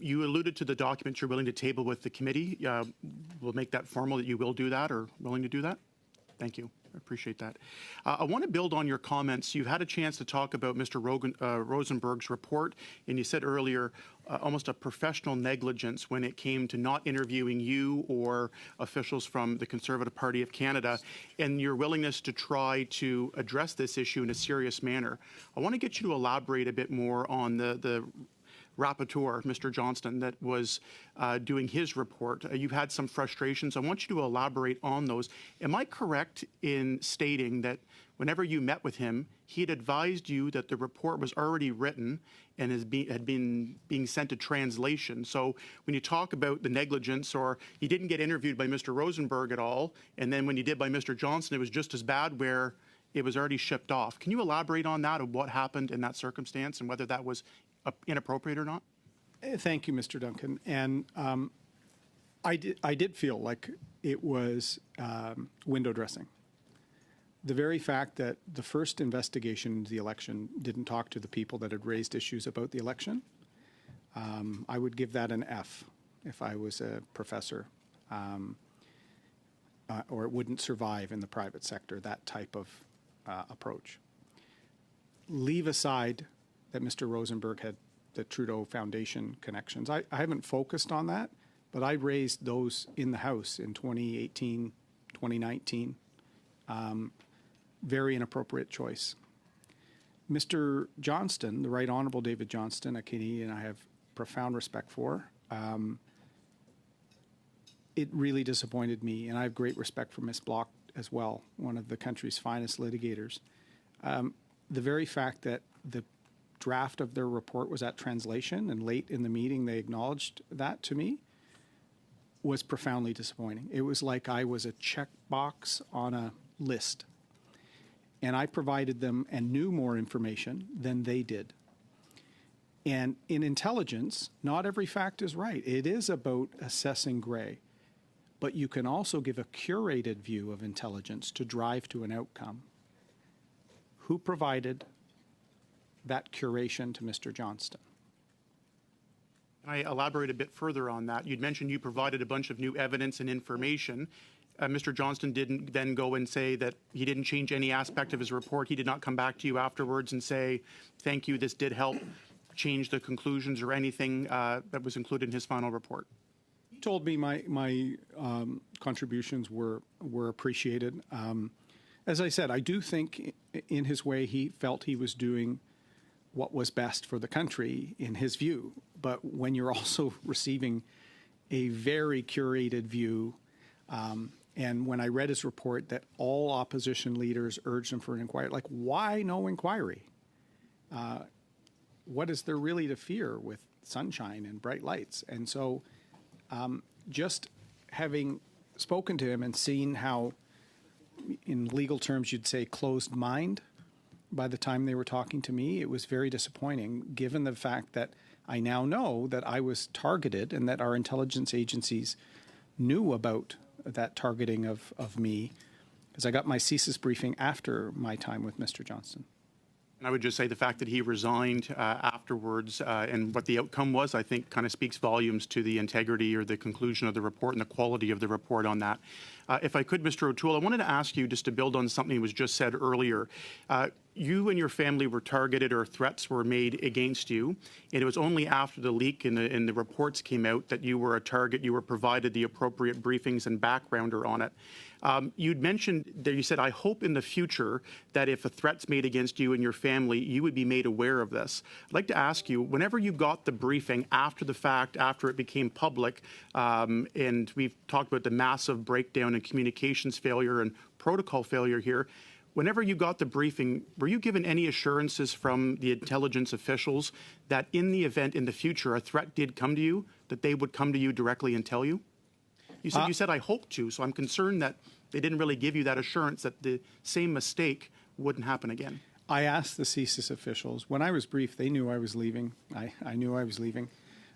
You alluded to the document you're willing to table with the committee. We'll make that formal that you will do that or willing to do that. Thank you. I appreciate that. I want to build on your comments. You've had a chance to talk about Mr. Rosenberg's report, and you said earlier almost a professional negligence when it came to not interviewing you or officials from the Conservative Party of Canada, and your willingness to try to address this issue in a serious manner. I want to get you to elaborate a bit more on the rapporteur, Mr. Johnston, that was doing his report. You've had some frustrations. I want you to elaborate on those. Am I correct in stating that whenever you met with him, he had advised you that the report was already written and had been being sent to translation? So when you talk about the negligence, or you didn't get interviewed by Mr. Rosenberg at all, and then when you did by Mr. Johnston, it was just as bad where it was already shipped off. Can you elaborate on that, of what happened in that circumstance and whether that was inappropriate or not? Thank you, Mr. Duncan. And I did feel like it was window dressing. The very fact that the first investigation into the election didn't talk to the people that had raised issues about the election, I would give that an F if I was a professor, or it wouldn't survive in the private sector, that type of approach. Leave aside that Mr. Rosenberg had the Trudeau Foundation connections. I haven't focused on that, but I raised those in the House in 2018, 2019. Very inappropriate choice. Mr. Johnston, the Right Honourable David Johnston, a Canadian I have profound respect for, it really disappointed me, and I have great respect for Ms. Block as well, one of the country's finest litigators. The very fact that the draft of their report was at translation, and late in the meeting they acknowledged that to me, was profoundly disappointing. It was like I was a checkbox on a list, and I provided them and knew more information than they did. And in intelligence, not every fact is right. It is about assessing gray, but you can also give a curated view of intelligence to drive to an outcome. Who provided that curation to Mr. Johnston? I elaborate a bit further on that. You'd mentioned you provided a bunch of new evidence and information. Mr. Johnston didn't then go and say that he didn't change any aspect of his report. He did not come back to you afterwards and say, thank you, this did help change the conclusions or anything that was included in his final report. He told me my contributions were appreciated. As I said, I do think in his way he felt he was doing what was best for the country in his view. But when you're also receiving a very curated view, and when I read his report that all opposition leaders urged him for an inquiry, like, why no inquiry? What is there really to fear with sunshine and bright lights? And so just having spoken to him and seen how, in legal terms, you'd say closed mind by the time they were talking to me, it was very disappointing, given the fact that I now know that I was targeted and that our intelligence agencies knew about that targeting of me, because I got my CSIS briefing after my time with Mr. Johnston. And I would just say the fact that he resigned afterwards and what the outcome was, I think, kind of speaks volumes to the integrity or the conclusion of the report and the quality of the report on that. If I could, Mr. O'Toole, I wanted to ask you just to build on something that was just said earlier. You and your family were targeted or threats were made against you, and it was only after the leak and the reports came out that you were a target, you were provided the appropriate briefings and backgrounder on it. You'd mentioned that you said, I hope in the future that if a threat's made against you and your family, you would be made aware of this. I'd like to ask you, whenever you got the briefing after the fact, after it became public, and we've talked about the massive breakdown in communications failure and protocol failure here, whenever you got the briefing, were you given any assurances from the intelligence officials that in the event in the future a threat did come to you, that they would come to you directly and tell you? You said I hope to, so I'm concerned that they didn't really give you that assurance that the same mistake wouldn't happen again. I asked the CSIS officials. When I was briefed, they knew I was leaving. I knew I was leaving.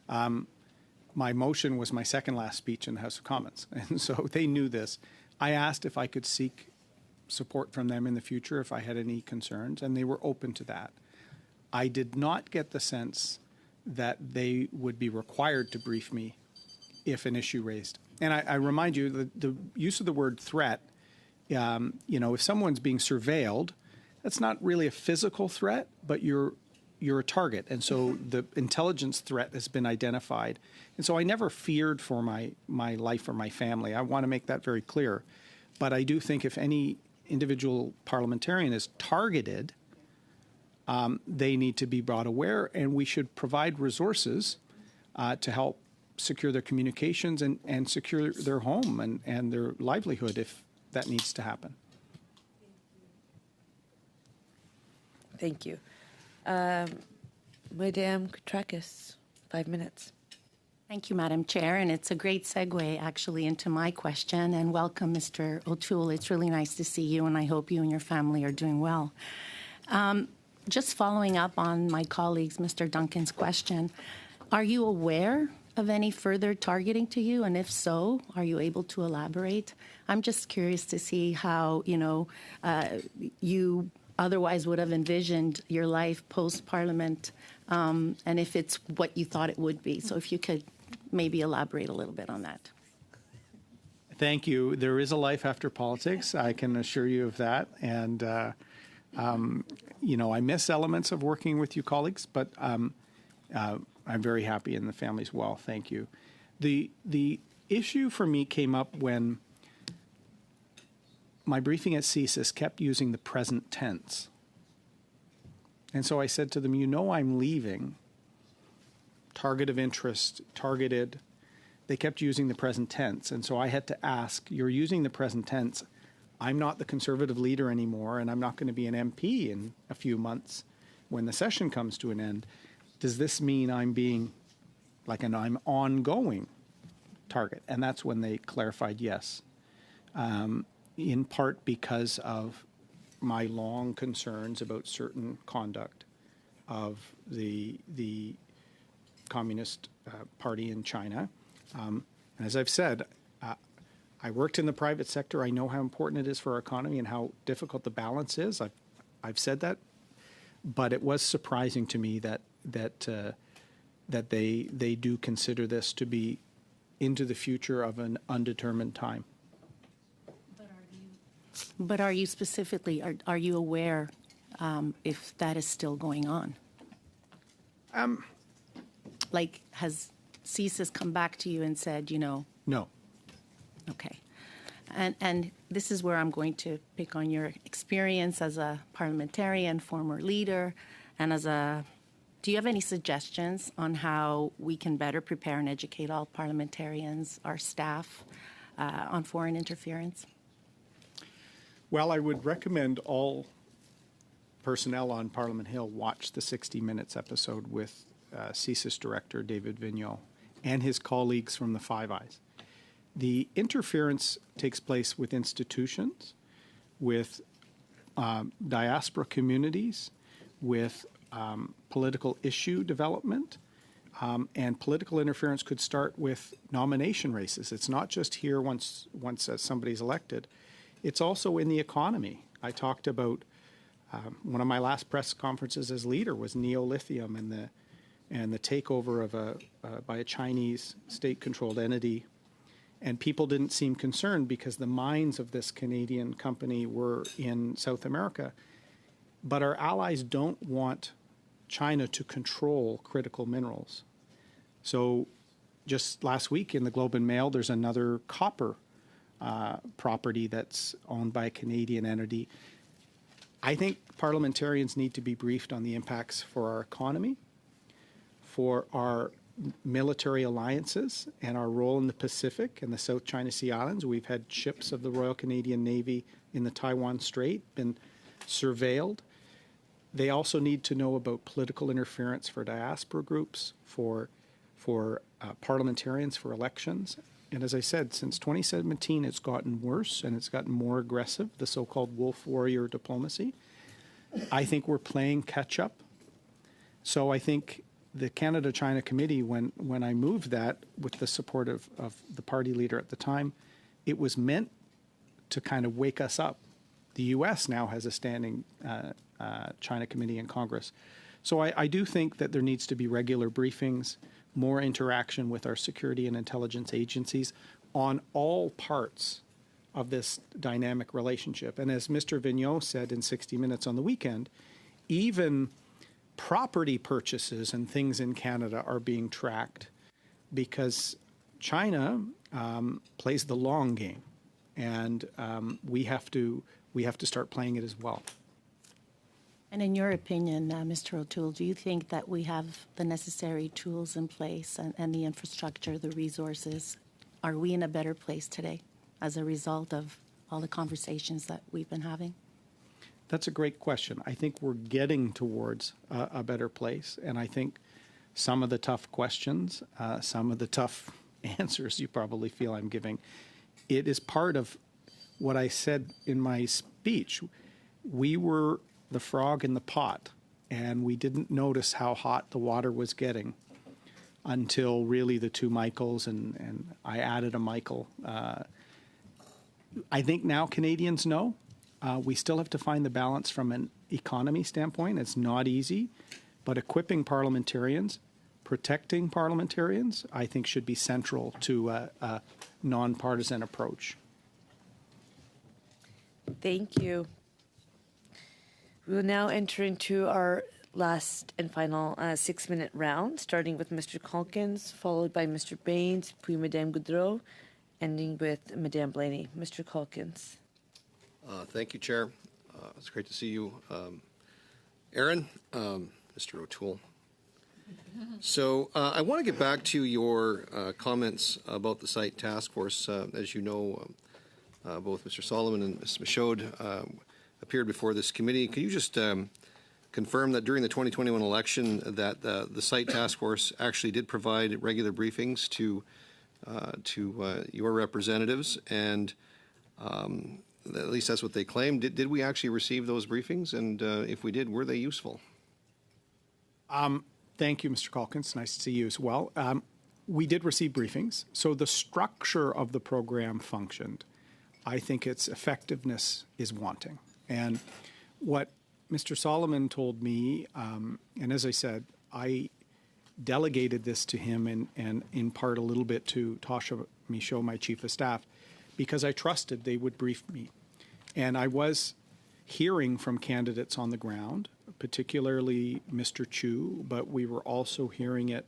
My motion was my second last speech in the House of Commons, and so they knew this. I asked if I could seek support from them in the future if I had any concerns, and they were open to that. I did not get the sense that they would be required to brief me if an issue raised. And I remind you, the use of the word threat, if someone's being surveilled, that's not really a physical threat, but you're a target. And so the intelligence threat has been identified. And so I never feared for my life or my family. I want to make that very clear. But I do think if any individual parliamentarian is targeted, they need to be brought aware, and we should provide resources to help secure their communications and secure their home and their livelihood if that needs to happen. Thank you. Madame Kutrakis, 5 minutes. Thank you, Madam Chair, and it's a great segue actually into my question, and welcome, Mr. O'Toole. It's really nice to see you, and I hope you and your family are doing well. Just following up on my colleague's, Mr. Duncan's question, are you aware of any further targeting to you, and if so, are you able to elaborate? I'm just curious to see how, you otherwise would have envisioned your life post-Parliament, and if it's what you thought it would be. So if you could maybe elaborate a little bit on that. Thank you. There is a life after politics. I can assure you of that. And, I miss elements of working with you colleagues, but I'm very happy and the family's well. Thank you. The issue for me came up when my briefing at CSIS kept using the present tense. And so I said to them, I'm leaving. Target of interest, targeted. They kept using the present tense. And so I had to ask, you're using the present tense. I'm not the Conservative leader anymore, and I'm not going to be an MP in a few months when the session comes to an end. Does this mean I'm being like an I'm ongoing target? And that's when they clarified yes, in part because of my long concerns about certain conduct of the Communist Party in China. And as I've said, I worked in the private sector. I know how important it is for our economy and how difficult the balance is. I've said that, but it was surprising to me that they do consider this to be into the future of an undetermined time. But are you specifically, are you aware if that is still going on? Like, has CSIS come back to you and said, No. Okay. And this is where I'm going to pick on your experience as a parliamentarian, former leader, and do you have any suggestions on how we can better prepare and educate all parliamentarians, our staff, on foreign interference? Well, I would recommend all personnel on Parliament Hill watch the 60 Minutes episode with CSIS Director David Vigneault and his colleagues from the Five Eyes. The interference takes place with institutions, with diaspora communities, with political issue development, and political interference could start with nomination races. It's not just here once somebody's elected. It's also in the economy. I talked about One of my last press conferences as leader was neolithium and the takeover by a Chinese state-controlled entity. And people didn't seem concerned because the mines of this Canadian company were in South America. But our allies don't want China to control critical minerals. So just last week in the Globe and Mail, there's another copper property that's owned by a Canadian entity. I think parliamentarians need to be briefed on the impacts for our economy, for our military alliances, and our role in the Pacific and the South China Sea Islands. We've had ships of the Royal Canadian Navy in the Taiwan Strait been surveilled. They also need to know about political interference for diaspora groups, for parliamentarians, for elections. And as I said, since 2017, it's gotten worse and it's gotten more aggressive, the so-called wolf warrior diplomacy. I think we're playing catch up. So I think the Canada-China Committee, when I moved that with the support of the party leader at the time, it was meant to kind of wake us up. The U.S. now has a standing China Committee in Congress. So I do think that there needs to be regular briefings, more interaction with our security and intelligence agencies on all parts of this dynamic relationship. And as Mr. Vigneault said in 60 Minutes on the weekend, even property purchases and things in Canada are being tracked because China plays the long game, and we have to start playing it as well. And in your opinion, Mr. O'Toole, do you think that we have the necessary tools in place and the infrastructure, the resources? Are we in a better place today as a result of all the conversations that we've been having? That's a great question. I think we're getting towards a better place, and I think some of the tough questions, some of the tough answers you probably feel I'm giving, it is part of what I said in my speech. We were the frog in the pot, and we didn't notice how hot the water was getting until really the two Michaels, and I added a Michael. I think now Canadians know. We still have to find the balance from an economy standpoint. It's not easy, but equipping parliamentarians, protecting parliamentarians, I think should be central to a nonpartisan approach. Thank you. We will now enter into our last and final 6-minute round, starting with Mr. Calkins, followed by Mr. Baines, puis Madame Goudreau, ending with Madame Blaney. Mr. Calkins. Thank you, Chair. It's great to see you, Aaron, Mr. O'Toole. So I want to get back to your comments about the site task force. As you know, both Mr. Solomon and Ms. Michaud appeared before this committee. Can you just confirm that during the 2021 election that the site task force actually did provide regular briefings to your representatives, and at least that's what they claimed. Did we actually receive those briefings? And if we did, were they useful? Thank you, Mr. Calkins. Nice to see you as well. We did receive briefings. So the structure of the program functioned. I think its effectiveness is wanting. And what Mr. Solomon told me, and as I said, I delegated this to him and in part a little bit to Tasha Michaud, my chief of staff, because I trusted they would brief me. And I was hearing from candidates on the ground, particularly Mr. Chu, but we were also hearing it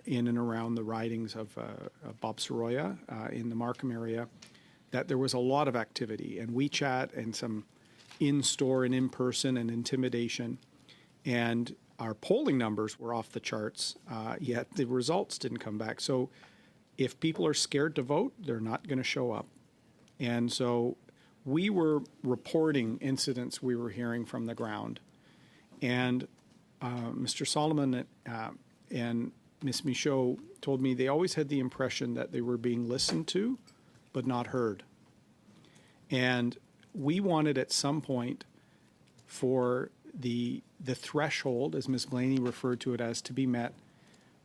in and around the ridings of Bob Soroya in the Markham area, that there was a lot of activity and WeChat and some in-store and in-person and intimidation. And our polling numbers were off the charts, yet the results didn't come back. So if people are scared to vote, they're not going to show up. And so we were reporting incidents we were hearing from the ground. And Mr. Solomon and Ms. Michaud told me they always had the impression that they were being listened to, but not heard. And we wanted at some point for the threshold, as Ms. Blaney referred to it as, to be met,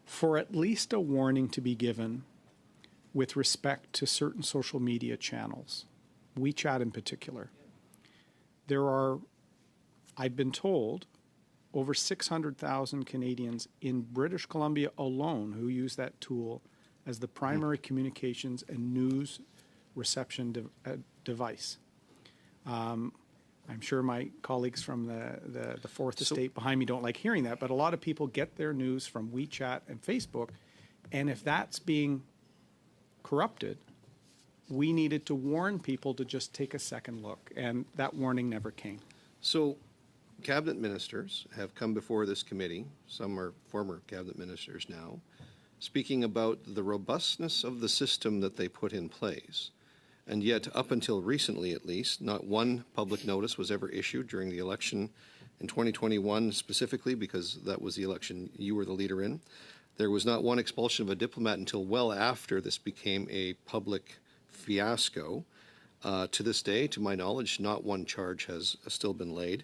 for at least a warning to be given with respect to certain social media channels, WeChat in particular. There are I've been told over 600,000 Canadians in British Columbia alone who use that tool as the primary communications and news reception device. I'm sure my colleagues from the Fourth Estate behind me don't like hearing that, but a lot of people get their news from WeChat and Facebook, and if that's being corrupted, we needed to warn people to just take a second look, and that warning never came. So cabinet ministers have come before this committee, some are former cabinet ministers now, speaking about the robustness of the system that they put in place. And yet, up until recently at least, not one public notice was ever issued during the election in 2021 specifically, because that was the election you were the leader in. There was not one expulsion of a diplomat until well after this became a public fiasco. To this day, to my knowledge, not one charge has still been laid.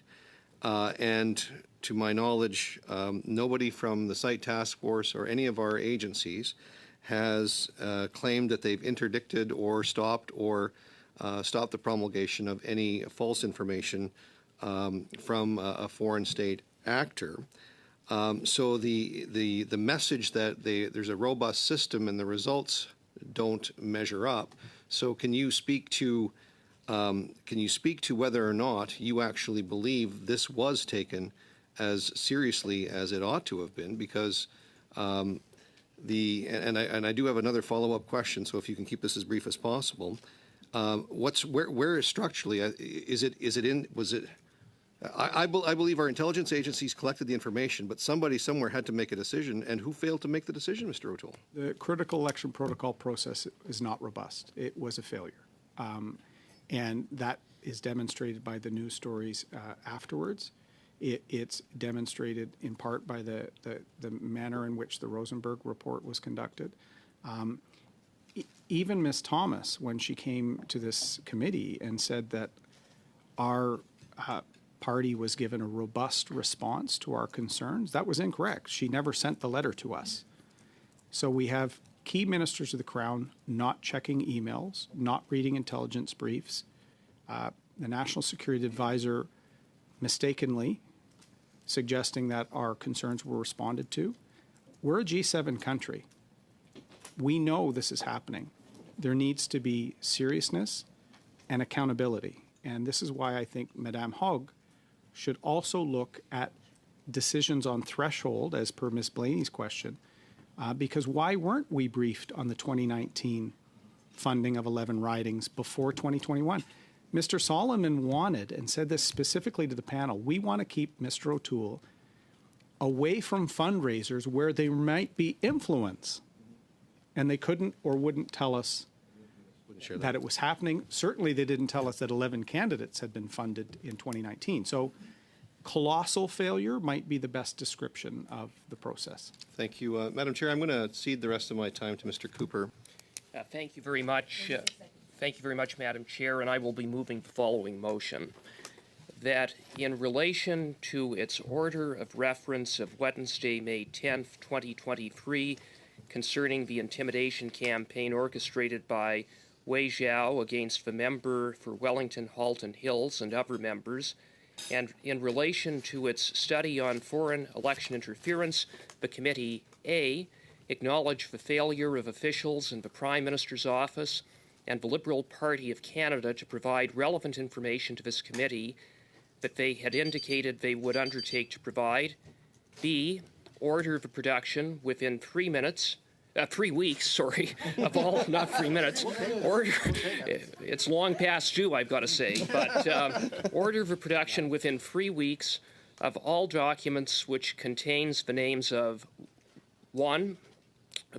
And to my knowledge, nobody from the Site Task Force or any of our agencies has claimed that they've interdicted or stopped the promulgation of any false information from a foreign state actor. So the message that there's a robust system and the results don't measure up. So can you speak to whether or not you actually believe this was taken as seriously as it ought to have been? Because and I do have another follow-up question, so if you can keep this as brief as possible. Where is structurally, I believe our intelligence agencies collected the information, but somebody somewhere had to make a decision, and who failed to make the decision, Mr. O'Toole? The critical election protocol process is not robust. It was a failure. And that is demonstrated by the news stories afterwards. It's demonstrated in part by the manner in which the Rosenberg report was conducted. Even Ms. Thomas, when she came to this committee and said that our party was given a robust response to our concerns, that was incorrect. She never sent the letter to us. So we have key ministers of the Crown not checking emails, not reading intelligence briefs. The National Security Advisor mistakenly suggesting that our concerns were responded to. We're a G7 country. We know this is happening. There needs to be seriousness and accountability. And this is why I think Madame Hogg should also look at decisions on threshold, as per Ms. Blaney's question, because why weren't we briefed on the 2019 funding of 11 ridings before 2021? Mr. Solomon wanted, and said this specifically to the panel, we want to keep Mr. O'Toole away from fundraisers where there might be influence. And they couldn't or wouldn't tell us that it was happening. Certainly they didn't tell us that 11 candidates had been funded in 2019. So colossal failure might be the best description of the process. Thank you. Madam Chair, I'm going to cede the rest of my time to Mr. Cooper. Thank you very much. Thank you very much, Madam Chair, and I will be moving the following motion. That in relation to its order of reference of Wednesday, May 10th, 2023, concerning the intimidation campaign orchestrated by Wei Zhao against the member for Wellington Halton Hills and other members, and in relation to its study on foreign election interference, the Committee A acknowledged the failure of officials in the Prime Minister's office and the Liberal Party of Canada to provide relevant information to this committee that they had indicated they would undertake to provide. B, order the production within 3 weeks, of all, not 3 minutes. Order, it's long past due, I've got to say, but order the production within 3 weeks of all documents which contains the names of 1,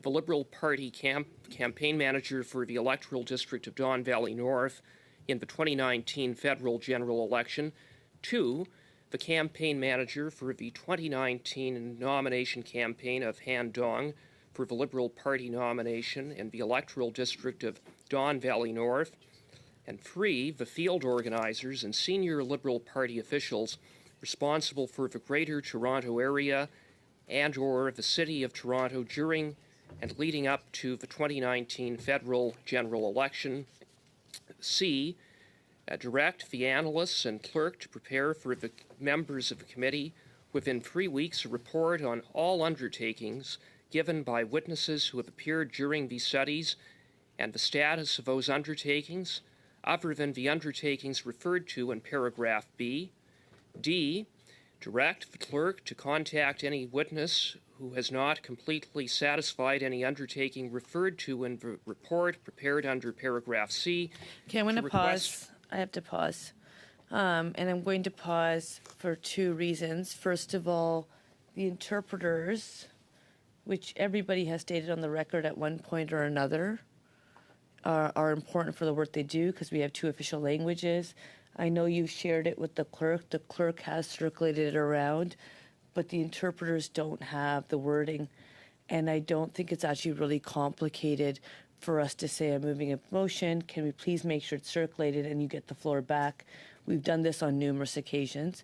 the Liberal Party campaign manager for the electoral district of Don Valley North in the 2019 federal general election, 2, the campaign manager for the 2019 nomination campaign of Han Dong for the Liberal Party nomination in the electoral district of Don Valley North, and 3, the field organizers and senior Liberal Party officials responsible for the Greater Toronto Area and or the City of Toronto during and leading up to the 2019 federal general election. C, direct the analysts and clerk to prepare for the members of the committee within 3 weeks a report on all undertakings given by witnesses who have appeared during these studies and the status of those undertakings other than the undertakings referred to in paragraph B. D, direct the clerk to contact any witness who has not completely satisfied any undertaking referred to in the report prepared under paragraph C. Okay, I'm going to pause. I have to pause. And I'm going to pause for two reasons. First of all, the interpreters, which everybody has stated on the record at one point or another, are important for the work they do because we have two official languages. I know you shared it with the clerk. The clerk has circulated it around, but the interpreters don't have the wording. And I don't think it's actually really complicated for us to say, I'm moving a motion. Can we please make sure it's circulated and you get the floor back? We've done this on numerous occasions.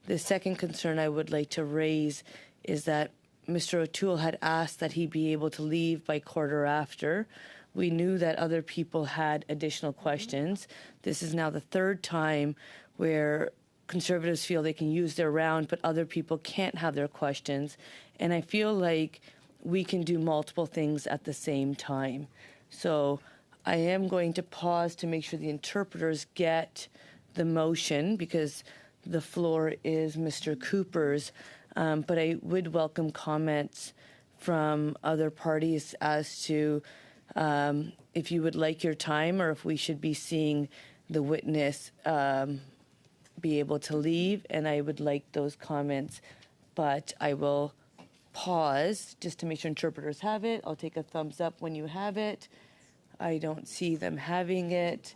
The second concern I would like to raise is that Mr. O'Toole had asked that he be able to leave by quarter after. We knew that other people had additional questions. This is now the third time where Conservatives feel they can use their round, but other people can't have their questions. And I feel like we can do multiple things at the same time. So I am going to pause to make sure the interpreters get the motion because the floor is Mr. Cooper's. But I would welcome comments from other parties as to if you would like your time or if we should be seeing the witness be able to leave. And I would like those comments, but I will pause just to make sure interpreters have it. I'll take a thumbs up when you have it. I don't see them having it.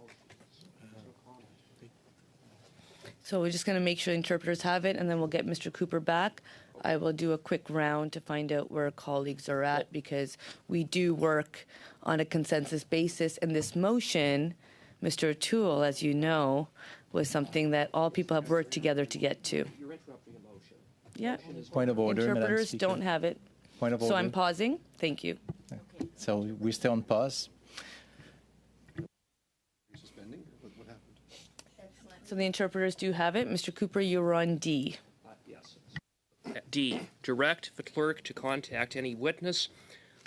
So we're just going to make sure interpreters have it, and then we'll get Mr. Cooper back. I will do a quick round to find out where colleagues are at because we do work on a consensus basis. And this motion, Mr. O'Toole, as you know, was something that all people have worked together to get to. You're interrupting a motion. Yeah. Point of order, Interpreters don't have it. Point of order. So I'm pausing. Thank you. So we stay on pause. Suspending? What happened? So the interpreters do have it. Mr. Cooper, you're on D. Yes. D, direct the clerk to contact any witness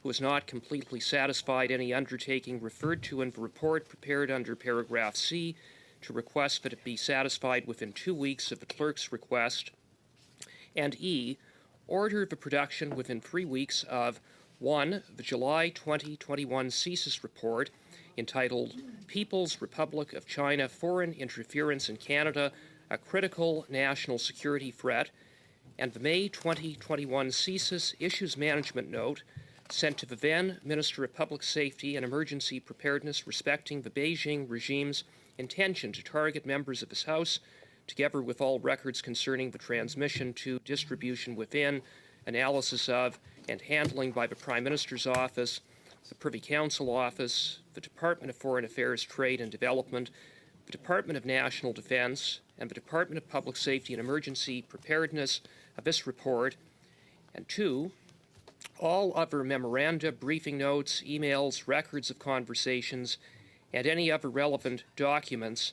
who has not completely satisfied any undertaking referred to in the report prepared under paragraph C to request that it be satisfied within 2 weeks of the clerk's request. And E, order the production within 3 weeks of 1. The July 2021 CSIS report entitled People's Republic of China Foreign Interference in Canada, a Critical National Security Threat, and the May 2021 CSIS Issues Management Note sent to the then Minister of Public Safety and Emergency Preparedness respecting the Beijing regime's intention to target members of this House, together with all records concerning the transmission to, distribution within, analysis of, and handling by the Prime Minister's Office, the Privy Council Office, the Department of Foreign Affairs, Trade and Development, the Department of National Defense, and the Department of Public Safety and Emergency Preparedness of this report, and 2, all other memoranda, briefing notes, emails, records of conversations, and any other relevant documents,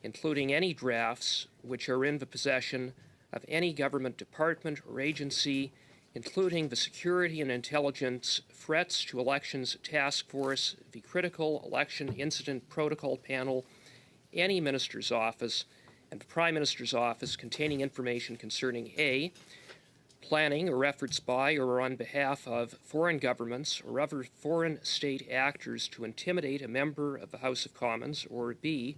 including any drafts which are in the possession of any government department or agency, including the Security and Intelligence Threats to Elections Task Force, the Critical Election Incident Protocol Panel, any minister's office, and the Prime Minister's Office containing information concerning A, planning or efforts by or on behalf of foreign governments or other foreign state actors to intimidate a member of the House of Commons, or B,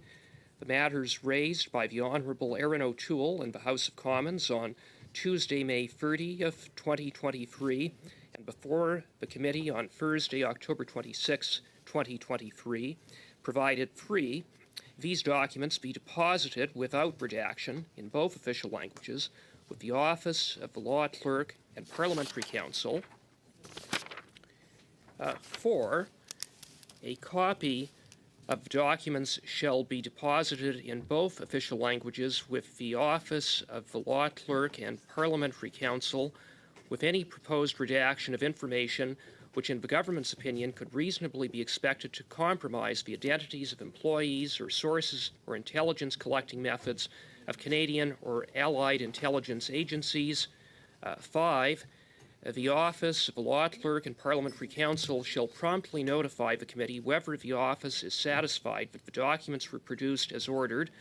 the matters raised by the Honourable Erin O'Toole in the House of Commons on Tuesday, May 30th, 2023, and before the committee on Thursday, October 26, 2023, provided 3, these documents be deposited without redaction in both official languages with the Office of the Law Clerk and Parliamentary Counsel. 4, a copy of the documents shall be deposited in both official languages with the Office of the Law Clerk and Parliamentary Counsel with any proposed redaction of information which in the government's opinion could reasonably be expected to compromise the identities of employees or sources or intelligence collecting methods of Canadian or allied intelligence agencies. 5, the Office of the Law Clerk and Parliamentary Counsel shall promptly notify the committee whether the office is satisfied that the documents were produced as ordered,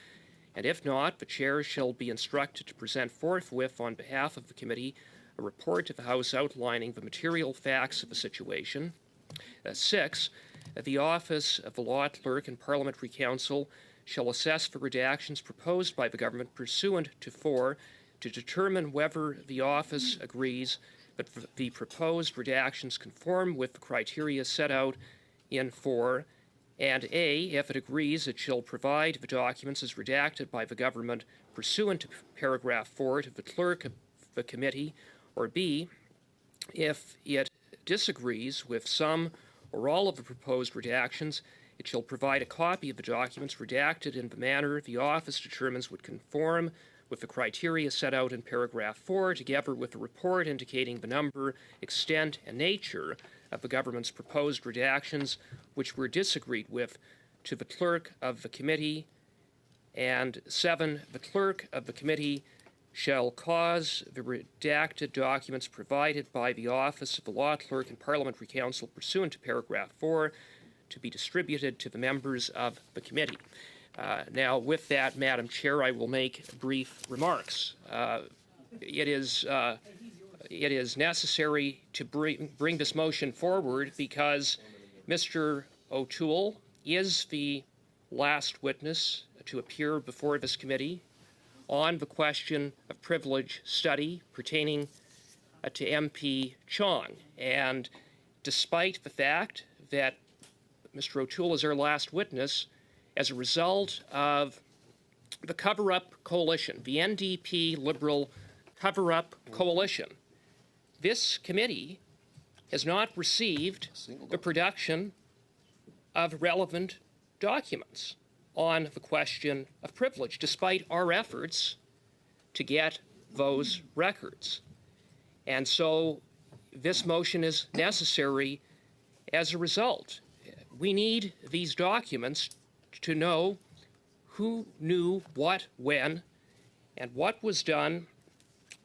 and if not, the chair shall be instructed to present forthwith on behalf of the committee a report to the House outlining the material facts of the situation. 6, the Office of the Law Clerk and Parliamentary Counsel shall assess the redactions proposed by the government pursuant to 4 to determine whether the office agrees that the proposed redactions conform with the criteria set out in 4, and A, if it agrees, it shall provide the documents as redacted by the government pursuant to paragraph 4 to the clerk of the committee, or B, if it disagrees with some or all of the proposed redactions, it shall provide a copy of the documents redacted in the manner the office determines would conform with the criteria set out in paragraph 4, together with a report indicating the number, extent, and nature of the government's proposed redactions which were disagreed with to the clerk of the committee. And 7, the clerk of the committee shall cause the redacted documents provided by the Office of the Law Clerk and Parliamentary Counsel pursuant to paragraph 4 to be distributed to the members of the committee. Now, with that, Madam Chair, I will make brief remarks. It is necessary to bring this motion forward because Mr. O'Toole is the last witness to appear before this committee on the question of privilege study pertaining to MP Chong. And despite the fact that Mr. O'Toole is our last witness, as a result of the cover-up coalition, the NDP Liberal cover-up coalition, this committee has not received the production of relevant documents on the question of privilege, despite our efforts to get those records. And so this motion is necessary as a result. We need these documents to know who knew what when and what was done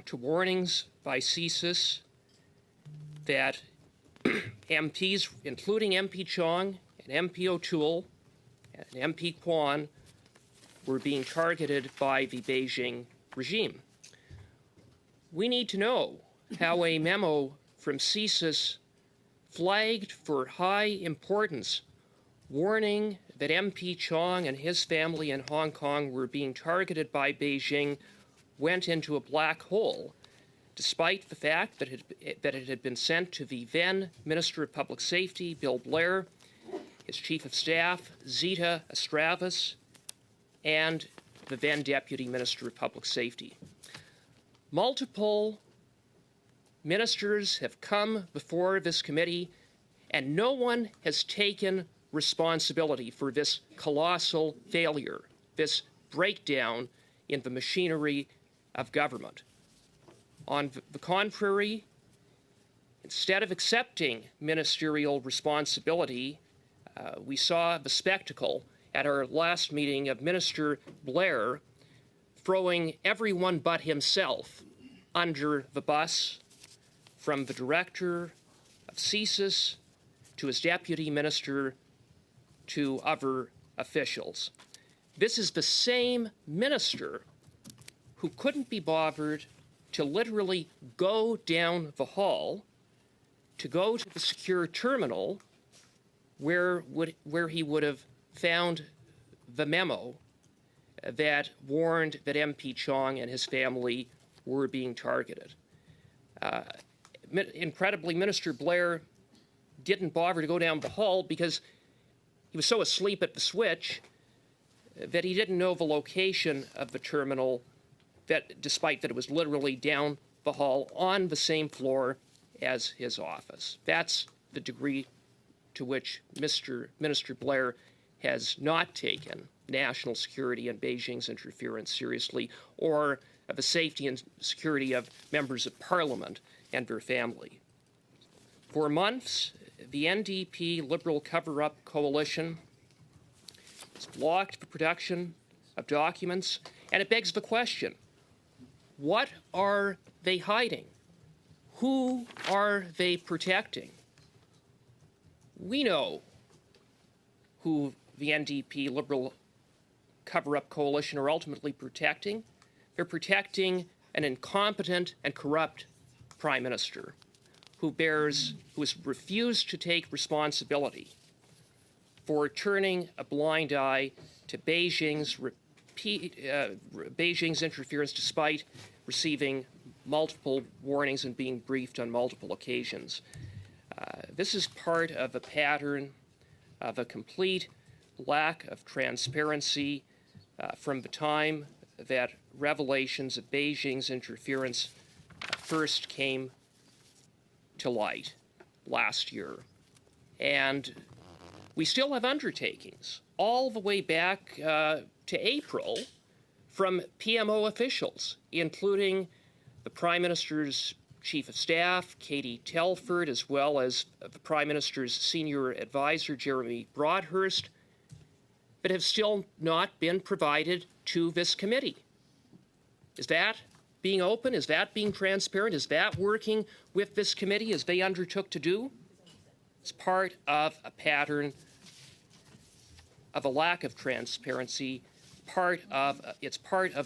to warnings by CSIS that MPs, including MP Chong and MP O'Toole and MP Kwan, were being targeted by the Beijing regime. We need to know how a memo from CSIS flagged for high importance warning that MP Chong and his family in Hong Kong were being targeted by Beijing went into a black hole, despite the fact that it had been sent to the then Minister of Public Safety, Bill Blair, his Chief of Staff, Zita Estravis, and the then Deputy Minister of Public Safety. Multiple ministers have come before this committee, and no one has taken responsibility for this colossal failure, this breakdown in the machinery of government. On the contrary, instead of accepting ministerial responsibility, we saw the spectacle at our last meeting of Minister Blair throwing everyone but himself under the bus, from the director of CSIS to his deputy minister to other officials. This is the same minister who couldn't be bothered to literally go down the hall, to go to the secure terminal where he would have found the memo that warned that MP Chong and his family were being targeted. Incredibly, Minister Blair didn't bother to go down the hall because he was so asleep at the switch that he didn't know the location of the terminal, that despite that it was literally down the hall on the same floor as his office. That's the degree to which Minister Blair has not taken national security and Beijing's interference seriously, or the safety and security of members of Parliament and their family. For months, the NDP Liberal Cover-Up Coalition has blocked the production of documents, and it begs the question, what are they hiding? Who are they protecting? We know who the NDP Liberal Cover-Up Coalition are ultimately protecting. They're protecting an incompetent and corrupt Prime Minister who has refused to take responsibility for turning a blind eye to Beijing's interference despite receiving multiple warnings and being briefed on multiple occasions. This is part of a pattern of a complete lack of transparency from the time that revelations of Beijing's interference first came to light last year. And we still have undertakings all the way back to April from PMO officials, including the Prime Minister's Chief of Staff, Katie Telford, as well as the Prime Minister's senior advisor, Jeremy Broadhurst, that have still not been provided to this committee. Is that being open? Is that being transparent? Is that working with this committee as they undertook to do? It's part of a pattern of a lack of transparency. It's part of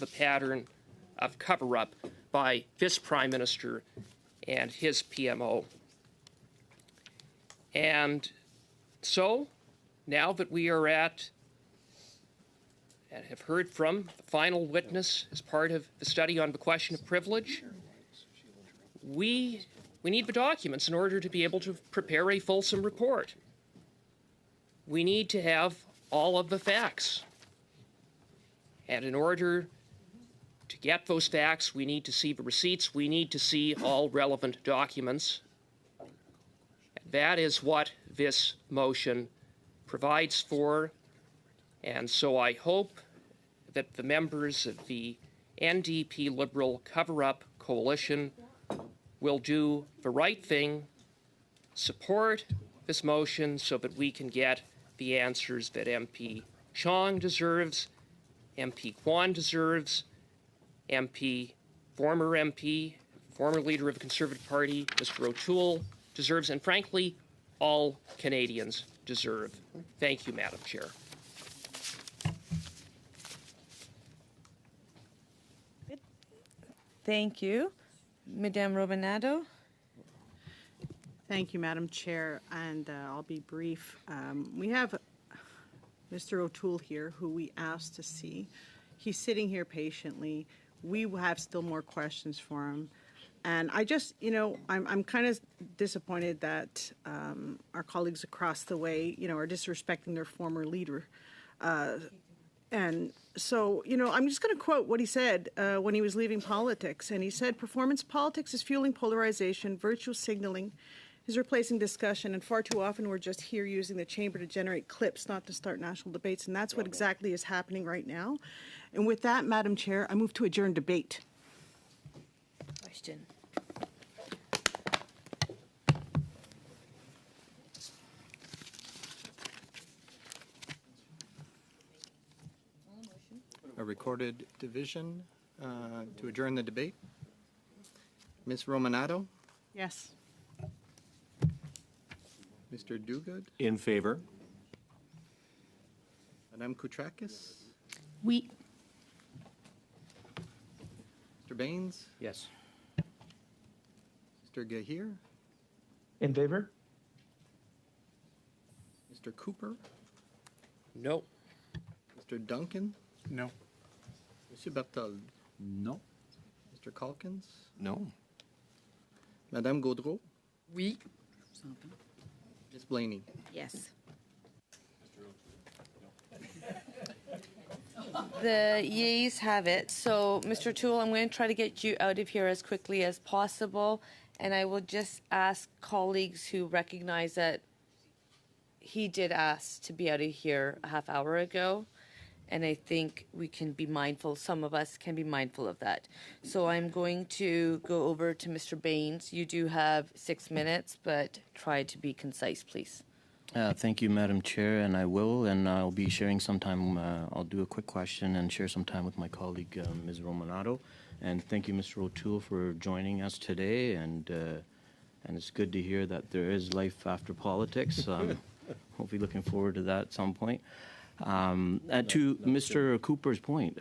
a pattern of cover-up by this Prime Minister and his PMO. And so, now that we are at and have heard from the final witness as part of the study on the question of privilege, we need the documents in order to be able to prepare a fulsome report. We need to have all of the facts. And in order to get those facts, we need to see the receipts, we need to see all relevant documents. That is what this motion provides for. And so I hope that the members of the NDP Liberal Cover-Up Coalition will do the right thing, support this motion so that we can get the answers that MP Chong deserves, MP Kwan deserves, former leader of the Conservative Party, Mr. O'Toole deserves, and frankly, all Canadians deserve. Thank you, Madam Chair. Thank you. Madame Romanado. Thank you, Madam Chair, and I'll be brief. We have Mr. O'Toole here, who we asked to see. He's sitting here patiently. We have still more questions for him. And I just, I'm kind of disappointed that our colleagues across the way, are disrespecting their former leader. And so, I'm just going to quote what he said when he was leaving politics. And he said, "Performance politics is fueling polarization, virtue signaling is replacing discussion, and far too often we're just here using the chamber to generate clips, not to start national debates." And that's what exactly is happening right now. And with that, Madam Chair, I move to adjourn debate. Question. A recorded division to adjourn the debate. Ms. Romanado? Yes. Mr. Duguid? In favor. Madame Koutrakis? Oui. Mr. Baines? Yes. Mr. Gahir? In favor? Mr. Cooper? No. Mr. Duncan? No. Monsieur Berthold? No. Mr. Calkins? No. Madame Gaudreau? Oui. Ms. Blaney? Yes. The yeas have it. So, Mr. O'Toole, I'm going to try to get you out of here as quickly as possible. And I will just ask colleagues who recognize that he did ask to be out of here a half hour ago. And I think we can be mindful, some of us can be mindful of that. So I'm going to go over to Mr. Baines. You do have 6 minutes, but try to be concise, please. Thank you, Madam Chair, and I will, and I'll be sharing some time. I'll do a quick question and share some time with my colleague, Ms. Romanato. And thank you, Mr. O'Toole, for joining us today. And it's good to hear that there is life after politics. Hopefully, looking forward to that at some point. To Mr. Cooper's point,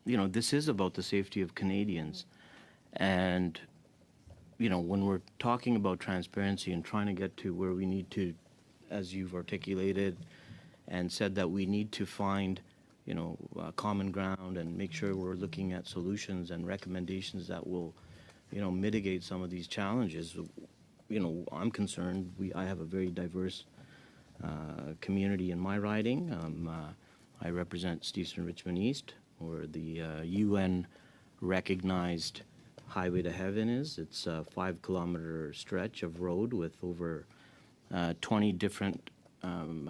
this is about the safety of Canadians, and when we're talking about transparency and trying to get to where we need to, as you've articulated and said, that we need to find, common ground and make sure we're looking at solutions and recommendations that will, mitigate some of these challenges. I'm concerned. I have a very diverse community in my riding. I represent Steveston Richmond East, where the UN recognized Highway to Heaven is. It's a 5-kilometer stretch of road with over 20 different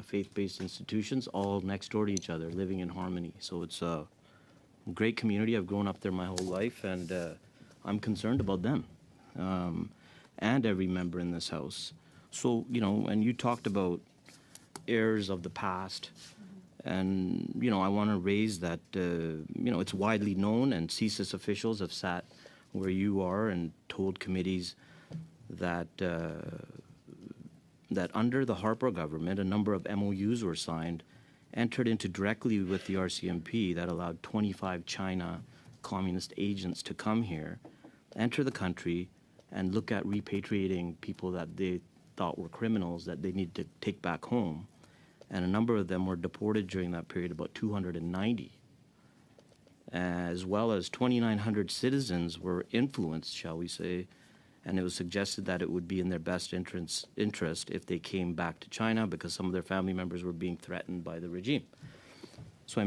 faith-based institutions, all next door to each other, living in harmony. So it's a great community. I've grown up there my whole life, and I'm concerned about them and every member in this House. So, and you talked about errors of the past, and, I want to raise that, it's widely known, and CSIS officials have sat where you are and told committees that that under the Harper government, a number of MOUs were signed, entered into directly with the RCMP that allowed 25 China communist agents to come here, enter the country, and look at repatriating people that they thought were criminals that they needed to take back home. And a number of them were deported during that period, about 290. As well as 2,900 citizens were influenced, shall we say, and it was suggested that it would be in their best interest if they came back to China because some of their family members were being threatened by the regime. So,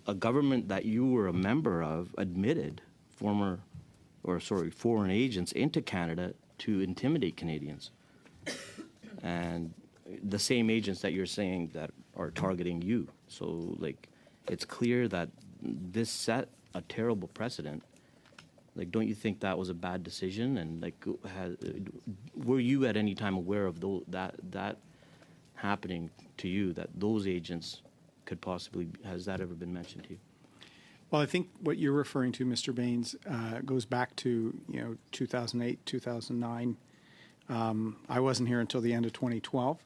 a government that you were a member of admitted foreign agents into Canada to intimidate Canadians. And the same agents that you're saying that are targeting you. So, it's clear that this set a terrible precedent. Don't you think that was a bad decision? And were you at any time aware of that happening to you? That those agents could possibly, has that ever been mentioned to you? Well, I think what you're referring to, Mr. Baines, goes back to 2008, 2009. I wasn't here until the end of 2012.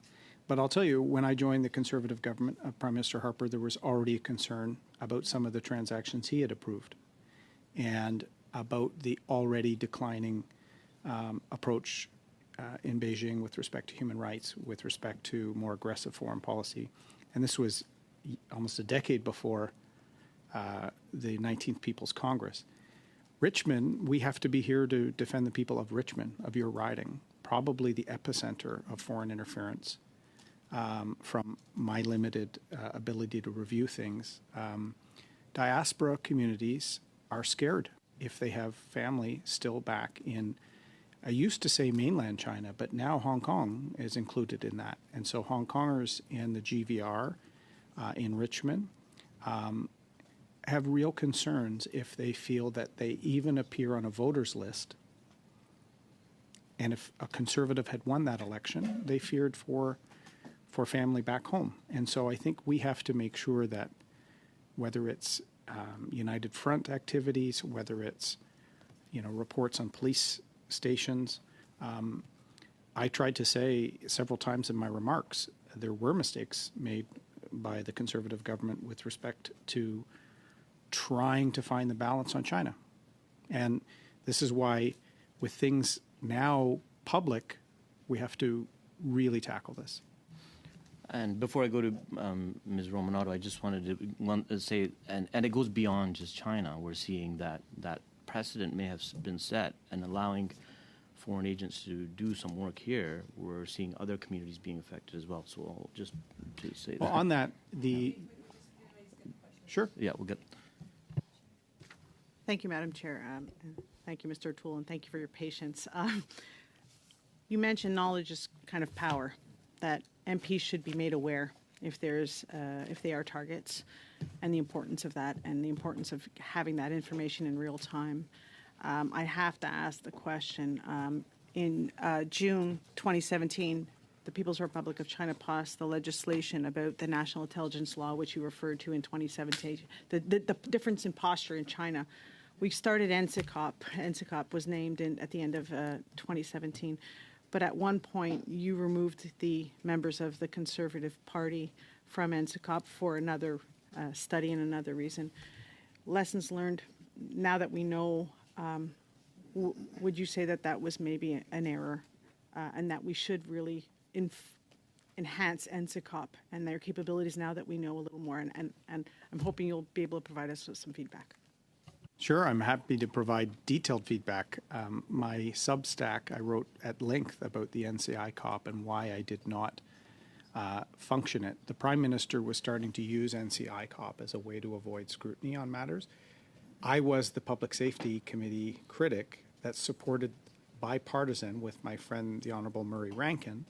But I'll tell you, when I joined the Conservative government of Prime Minister Harper, there was already a concern about some of the transactions he had approved and about the already declining approach in Beijing with respect to human rights, with respect to more aggressive foreign policy. And this was almost a decade before the 19th People's Congress. Richmond, we have to be here to defend the people of Richmond, of your riding, probably the epicenter of foreign interference. From my limited ability to review things, diaspora communities are scared if they have family still back in, I used to say mainland China, but now Hong Kong is included in that. And so Hong Kongers in the GVR in Richmond have real concerns if they feel that they even appear on a voters list. And if a Conservative had won that election, they feared for family back home. And so I think we have to make sure that whether it's United Front activities, whether it's reports on police stations, I tried to say several times in my remarks there were mistakes made by the Conservative government with respect to trying to find the balance on China. And this is why, with things now public, we have to really tackle this. And before I go to Ms. Romanato, I just wanted to say, and it goes beyond just China. We're seeing that precedent may have been set, and allowing foreign agents to do some work here, we're seeing other communities being affected as well. So I'll just to say that. Well, on that, Sure. Yeah, we'll get. Thank you, Madam Chair. And thank you, Mr. O'Toole, and thank you for your patience. You mentioned knowledge is kind of power, that MPs should be made aware if they are targets, and the importance of that, and the importance of having that information in real time. I have to ask the question. In June 2017, the People's Republic of China passed the legislation about the National Intelligence Law, which you referred to in 2017. The difference in posture in China. We started NCCOP. NCCOP was named at the end of 2017. But at one point, you removed the members of the Conservative Party from NCCOP for another study and another reason. Lessons learned, now that we know, would you say that that was maybe an error and that we should really enhance NCCOP and their capabilities now that we know a little more? And I'm hoping you'll be able to provide us with some feedback. Sure, I'm happy to provide detailed feedback. My Substack, I wrote at length about the NCI COP and why I did not function it. The Prime Minister was starting to use NCI COP as a way to avoid scrutiny on matters. I was the Public Safety Committee critic that supported bipartisan with my friend, the Honourable Murray Rankin,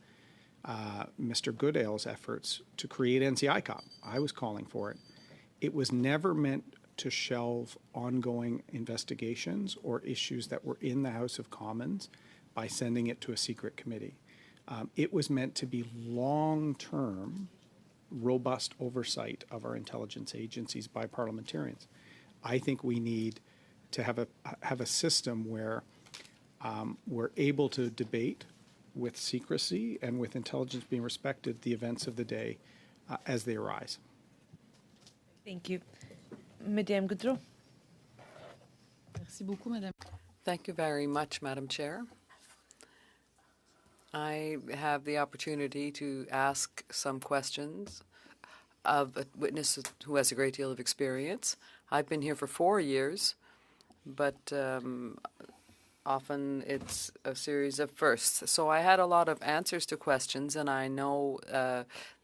Mr. Goodale's efforts to create NCI COP. I was calling for it. It was never meant to shelve ongoing investigations or issues that were in the House of Commons by sending it to a secret committee. It was meant to be long-term, robust oversight of our intelligence agencies by parliamentarians. I think we need to have a system where we're able to debate with secrecy and with intelligence being respected the events of the day as they arise. Thank you. Madame Goudreau. Merci beaucoup, Madame. Thank you very much, Madam Chair. I have the opportunity to ask some questions of a witness who has a great deal of experience. I've been here for 4 years, but often it's a series of firsts. So I had a lot of answers to questions, and I know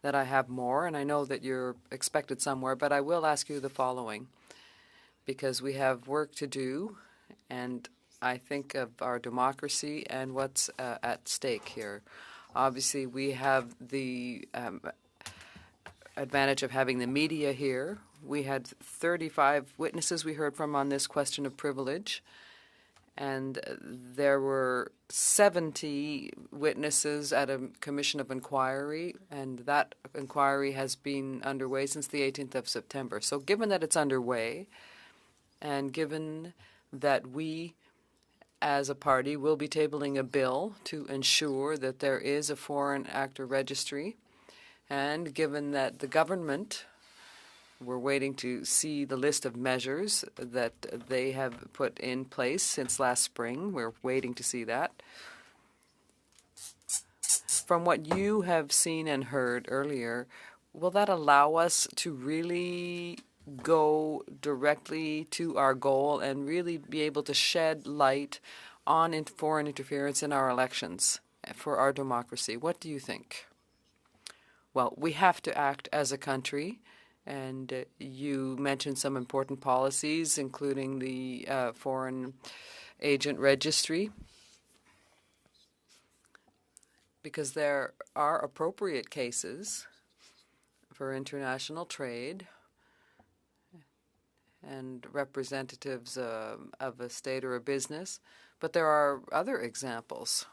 that I have more, and I know that you're expected somewhere, but I will ask you the following, because we have work to do, and I think of our democracy and what's at stake here. Obviously, we have the advantage of having the media here. We had 35 witnesses we heard from on this question of privilege, and there were 70 witnesses at a commission of inquiry, and that inquiry has been underway since the 18th of September. So given that it's underway, and given that we as a party will be tabling a bill to ensure that there is a foreign actor registry, and given that the government, we're waiting to see the list of measures that they have put in place since last spring. We're waiting to see that. From what you have seen and heard earlier, will that allow us to really go directly to our goal and really be able to shed light on foreign interference in our elections for our democracy? What do you think? Well, we have to act as a country, and you mentioned some important policies, including the foreign agent registry, because there are appropriate cases for international trade and representatives of a state or a business, but there are other examples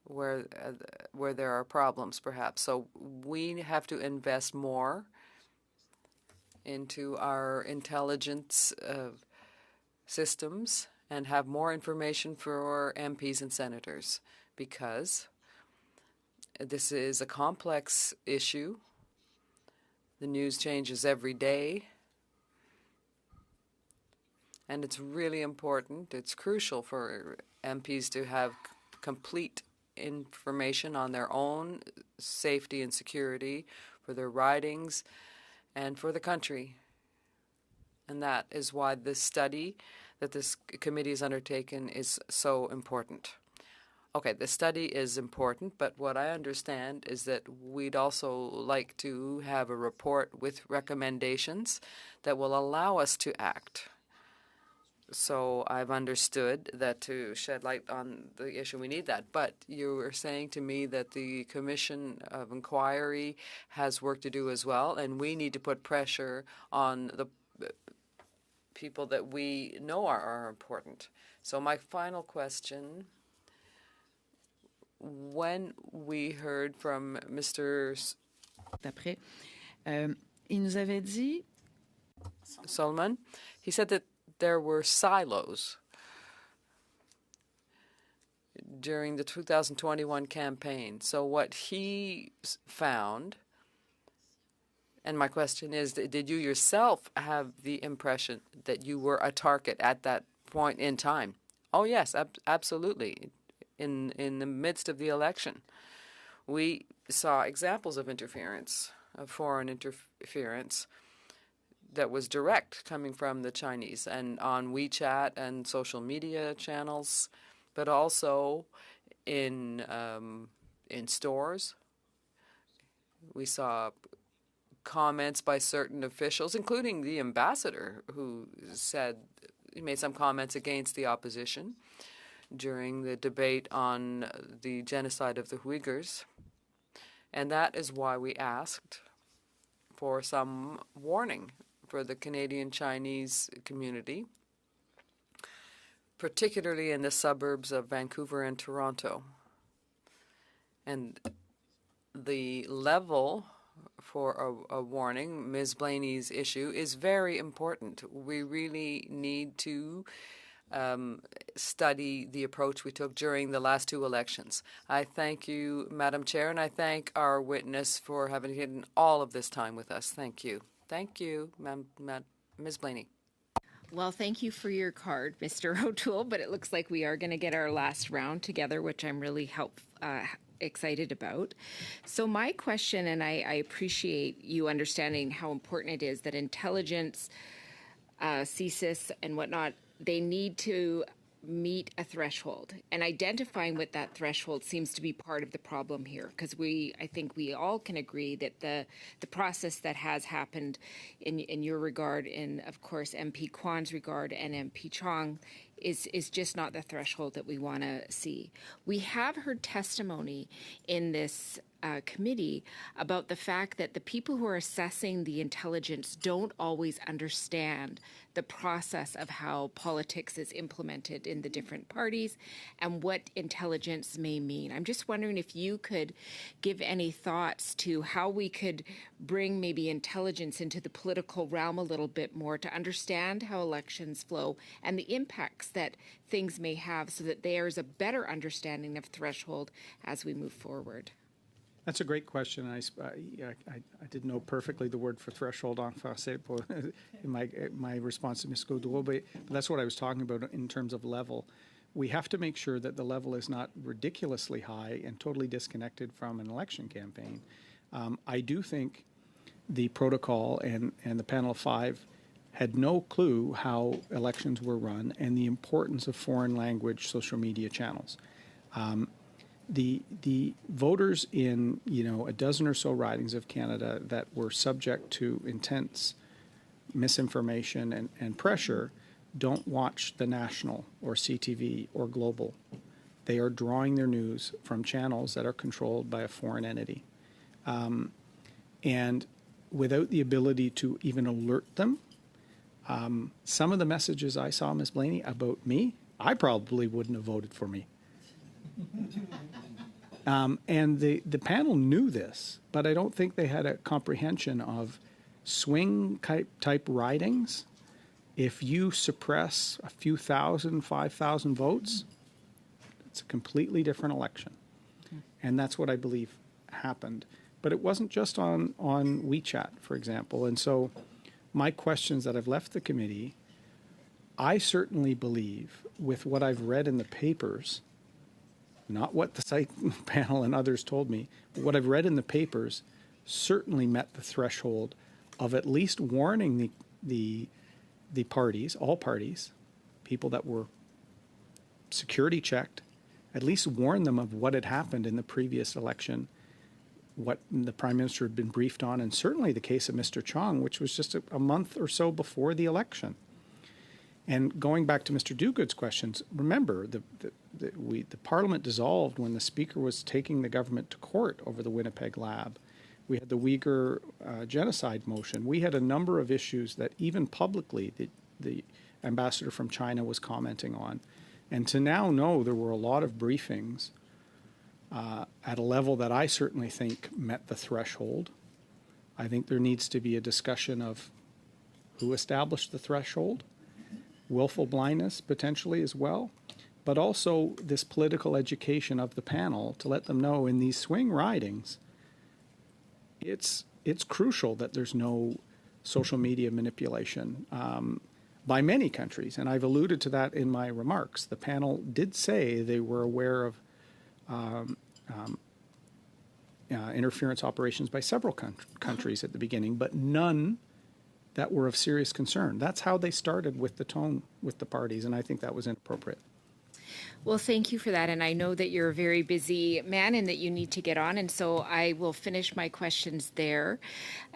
where there are problems, perhaps. So we have to invest more into our intelligence systems and have more information for MPs and senators, because this is a complex issue. The news changes every day, and it's really important. It's crucial for MPs to have complete information on their own safety and security, for their ridings, and for the country. And that is why this study that this committee has undertaken is so important. Okay, the study is important, but what I understand is that we'd also like to have a report with recommendations that will allow us to act. So I've understood that to shed light on the issue, we need that. But you were saying to me that the Commission of Inquiry has work to do as well, and we need to put pressure on the people that we know are important. So my final question, when we heard from Mr. Après, il nous avait dit Solomon, he said that there were silos during the 2021 campaign. So what he found, and my question is, did you yourself have the impression that you were a target at that point in time? Oh, yes, absolutely. In the midst of the election, we saw examples of interference, of foreign interference, that was direct coming from the Chinese and on WeChat and social media channels, but also in stores. We saw comments by certain officials, including the ambassador, who said he made some comments against the opposition during the debate on the genocide of the Uyghurs. And that is why we asked for some warning for the Canadian-Chinese community, particularly in the suburbs of Vancouver and Toronto. And the level for a warning, Ms. Blaney's issue, is very important. We really need to study the approach we took during the last two elections. I thank you, Madam Chair, and I thank our witness for having taken all of this time with us. Thank you. Thank you, Ms. Blaney. Well, thank you for your card, Mr. O'Toole, but it looks like we are going to get our last round together, which I'm really excited about. So my question, and I appreciate you understanding how important it is that intelligence, CSIS and whatnot, they need to meet a threshold, and identifying what that threshold seems to be part of the problem here, because I think we all can agree that the process that has happened in your regard, in of course MP Kwan's regard and MP Chong, is just not the threshold that we want to see. We have heard testimony in this committee about the fact that the people who are assessing the intelligence don't always understand the process of how politics is implemented in the different parties and what intelligence may mean. I'm just wondering if you could give any thoughts to how we could bring maybe intelligence into the political realm a little bit more to understand how elections flow and the impacts that things may have, so that there's a better understanding of threshold as we move forward. That's a great question. I didn't know perfectly the word for threshold en français in my response to Ms. Gaudreau, but that's what I was talking about in terms of level. We have to make sure that the level is not ridiculously high and totally disconnected from an election campaign. I do think the protocol and the panel of five had no clue how elections were run and the importance of foreign language social media channels. The voters in a dozen or so ridings of Canada that were subject to intense misinformation and pressure don't watch the National or CTV or Global. They are drawing their news from channels that are controlled by a foreign entity. And without the ability to even alert them, some of the messages I saw, Ms. Blaney, about me, I probably wouldn't have voted for me. And the panel knew this, but I don't think they had a comprehension of swing type ridings. If you suppress a few thousand, 5,000 votes, it's a completely different election. And that's what I believe happened. But it wasn't just on WeChat, for example. And so my questions that I've left the committee, I certainly believe, with what I've read in the papers, not what the site panel and others told me, but what I've read in the papers certainly met the threshold of at least warning the parties, all parties, people that were security checked, at least warn them of what had happened in the previous election, what the Prime Minister had been briefed on, and certainly the case of Mr. Chong, which was just a month or so before the election. And going back to Mr. Duguid's questions, remember the Parliament dissolved when the Speaker was taking the government to court over the Winnipeg lab. We had the Uyghur genocide motion. We had a number of issues that even publicly the ambassador from China was commenting on. And to now know there were a lot of briefings at a level that I certainly think met the threshold. I think there needs to be a discussion of who established the threshold, willful blindness potentially as well, but also this political education of the panel to let them know in these swing ridings, it's crucial that there's no social media manipulation by many countries, and I've alluded to that in my remarks. The panel did say they were aware of interference operations by several countries at the beginning, but none that were of serious concern. That's how they started with the tone with the parties, and I think that was inappropriate. Well, thank you for that. And I know that you're a very busy man and that you need to get on. And so I will finish my questions there.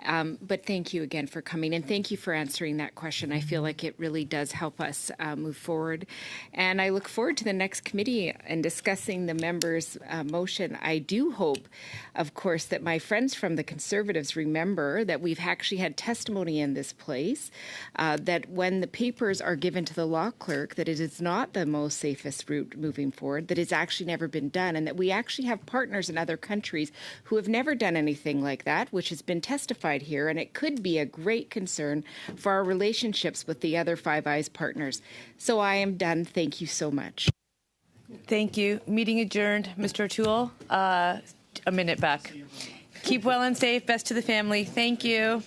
But thank you again for coming. And thank you for answering that question. I feel like it really does help us move forward. And I look forward to the next committee and discussing the members' motion. I do hope, of course, that my friends from the Conservatives remember that we've actually had testimony in this place, that when the papers are given to the law clerk, that it is not the most safest route moving forward, that it's actually never been done, and that we actually have partners in other countries who have never done anything like that, which has been testified here, and it could be a great concern for our relationships with the other Five Eyes partners. So I am done. Thank you so much. Thank you. Meeting adjourned. Mr. O'Toole, a minute back. Keep well and safe. Best to the family. Thank you.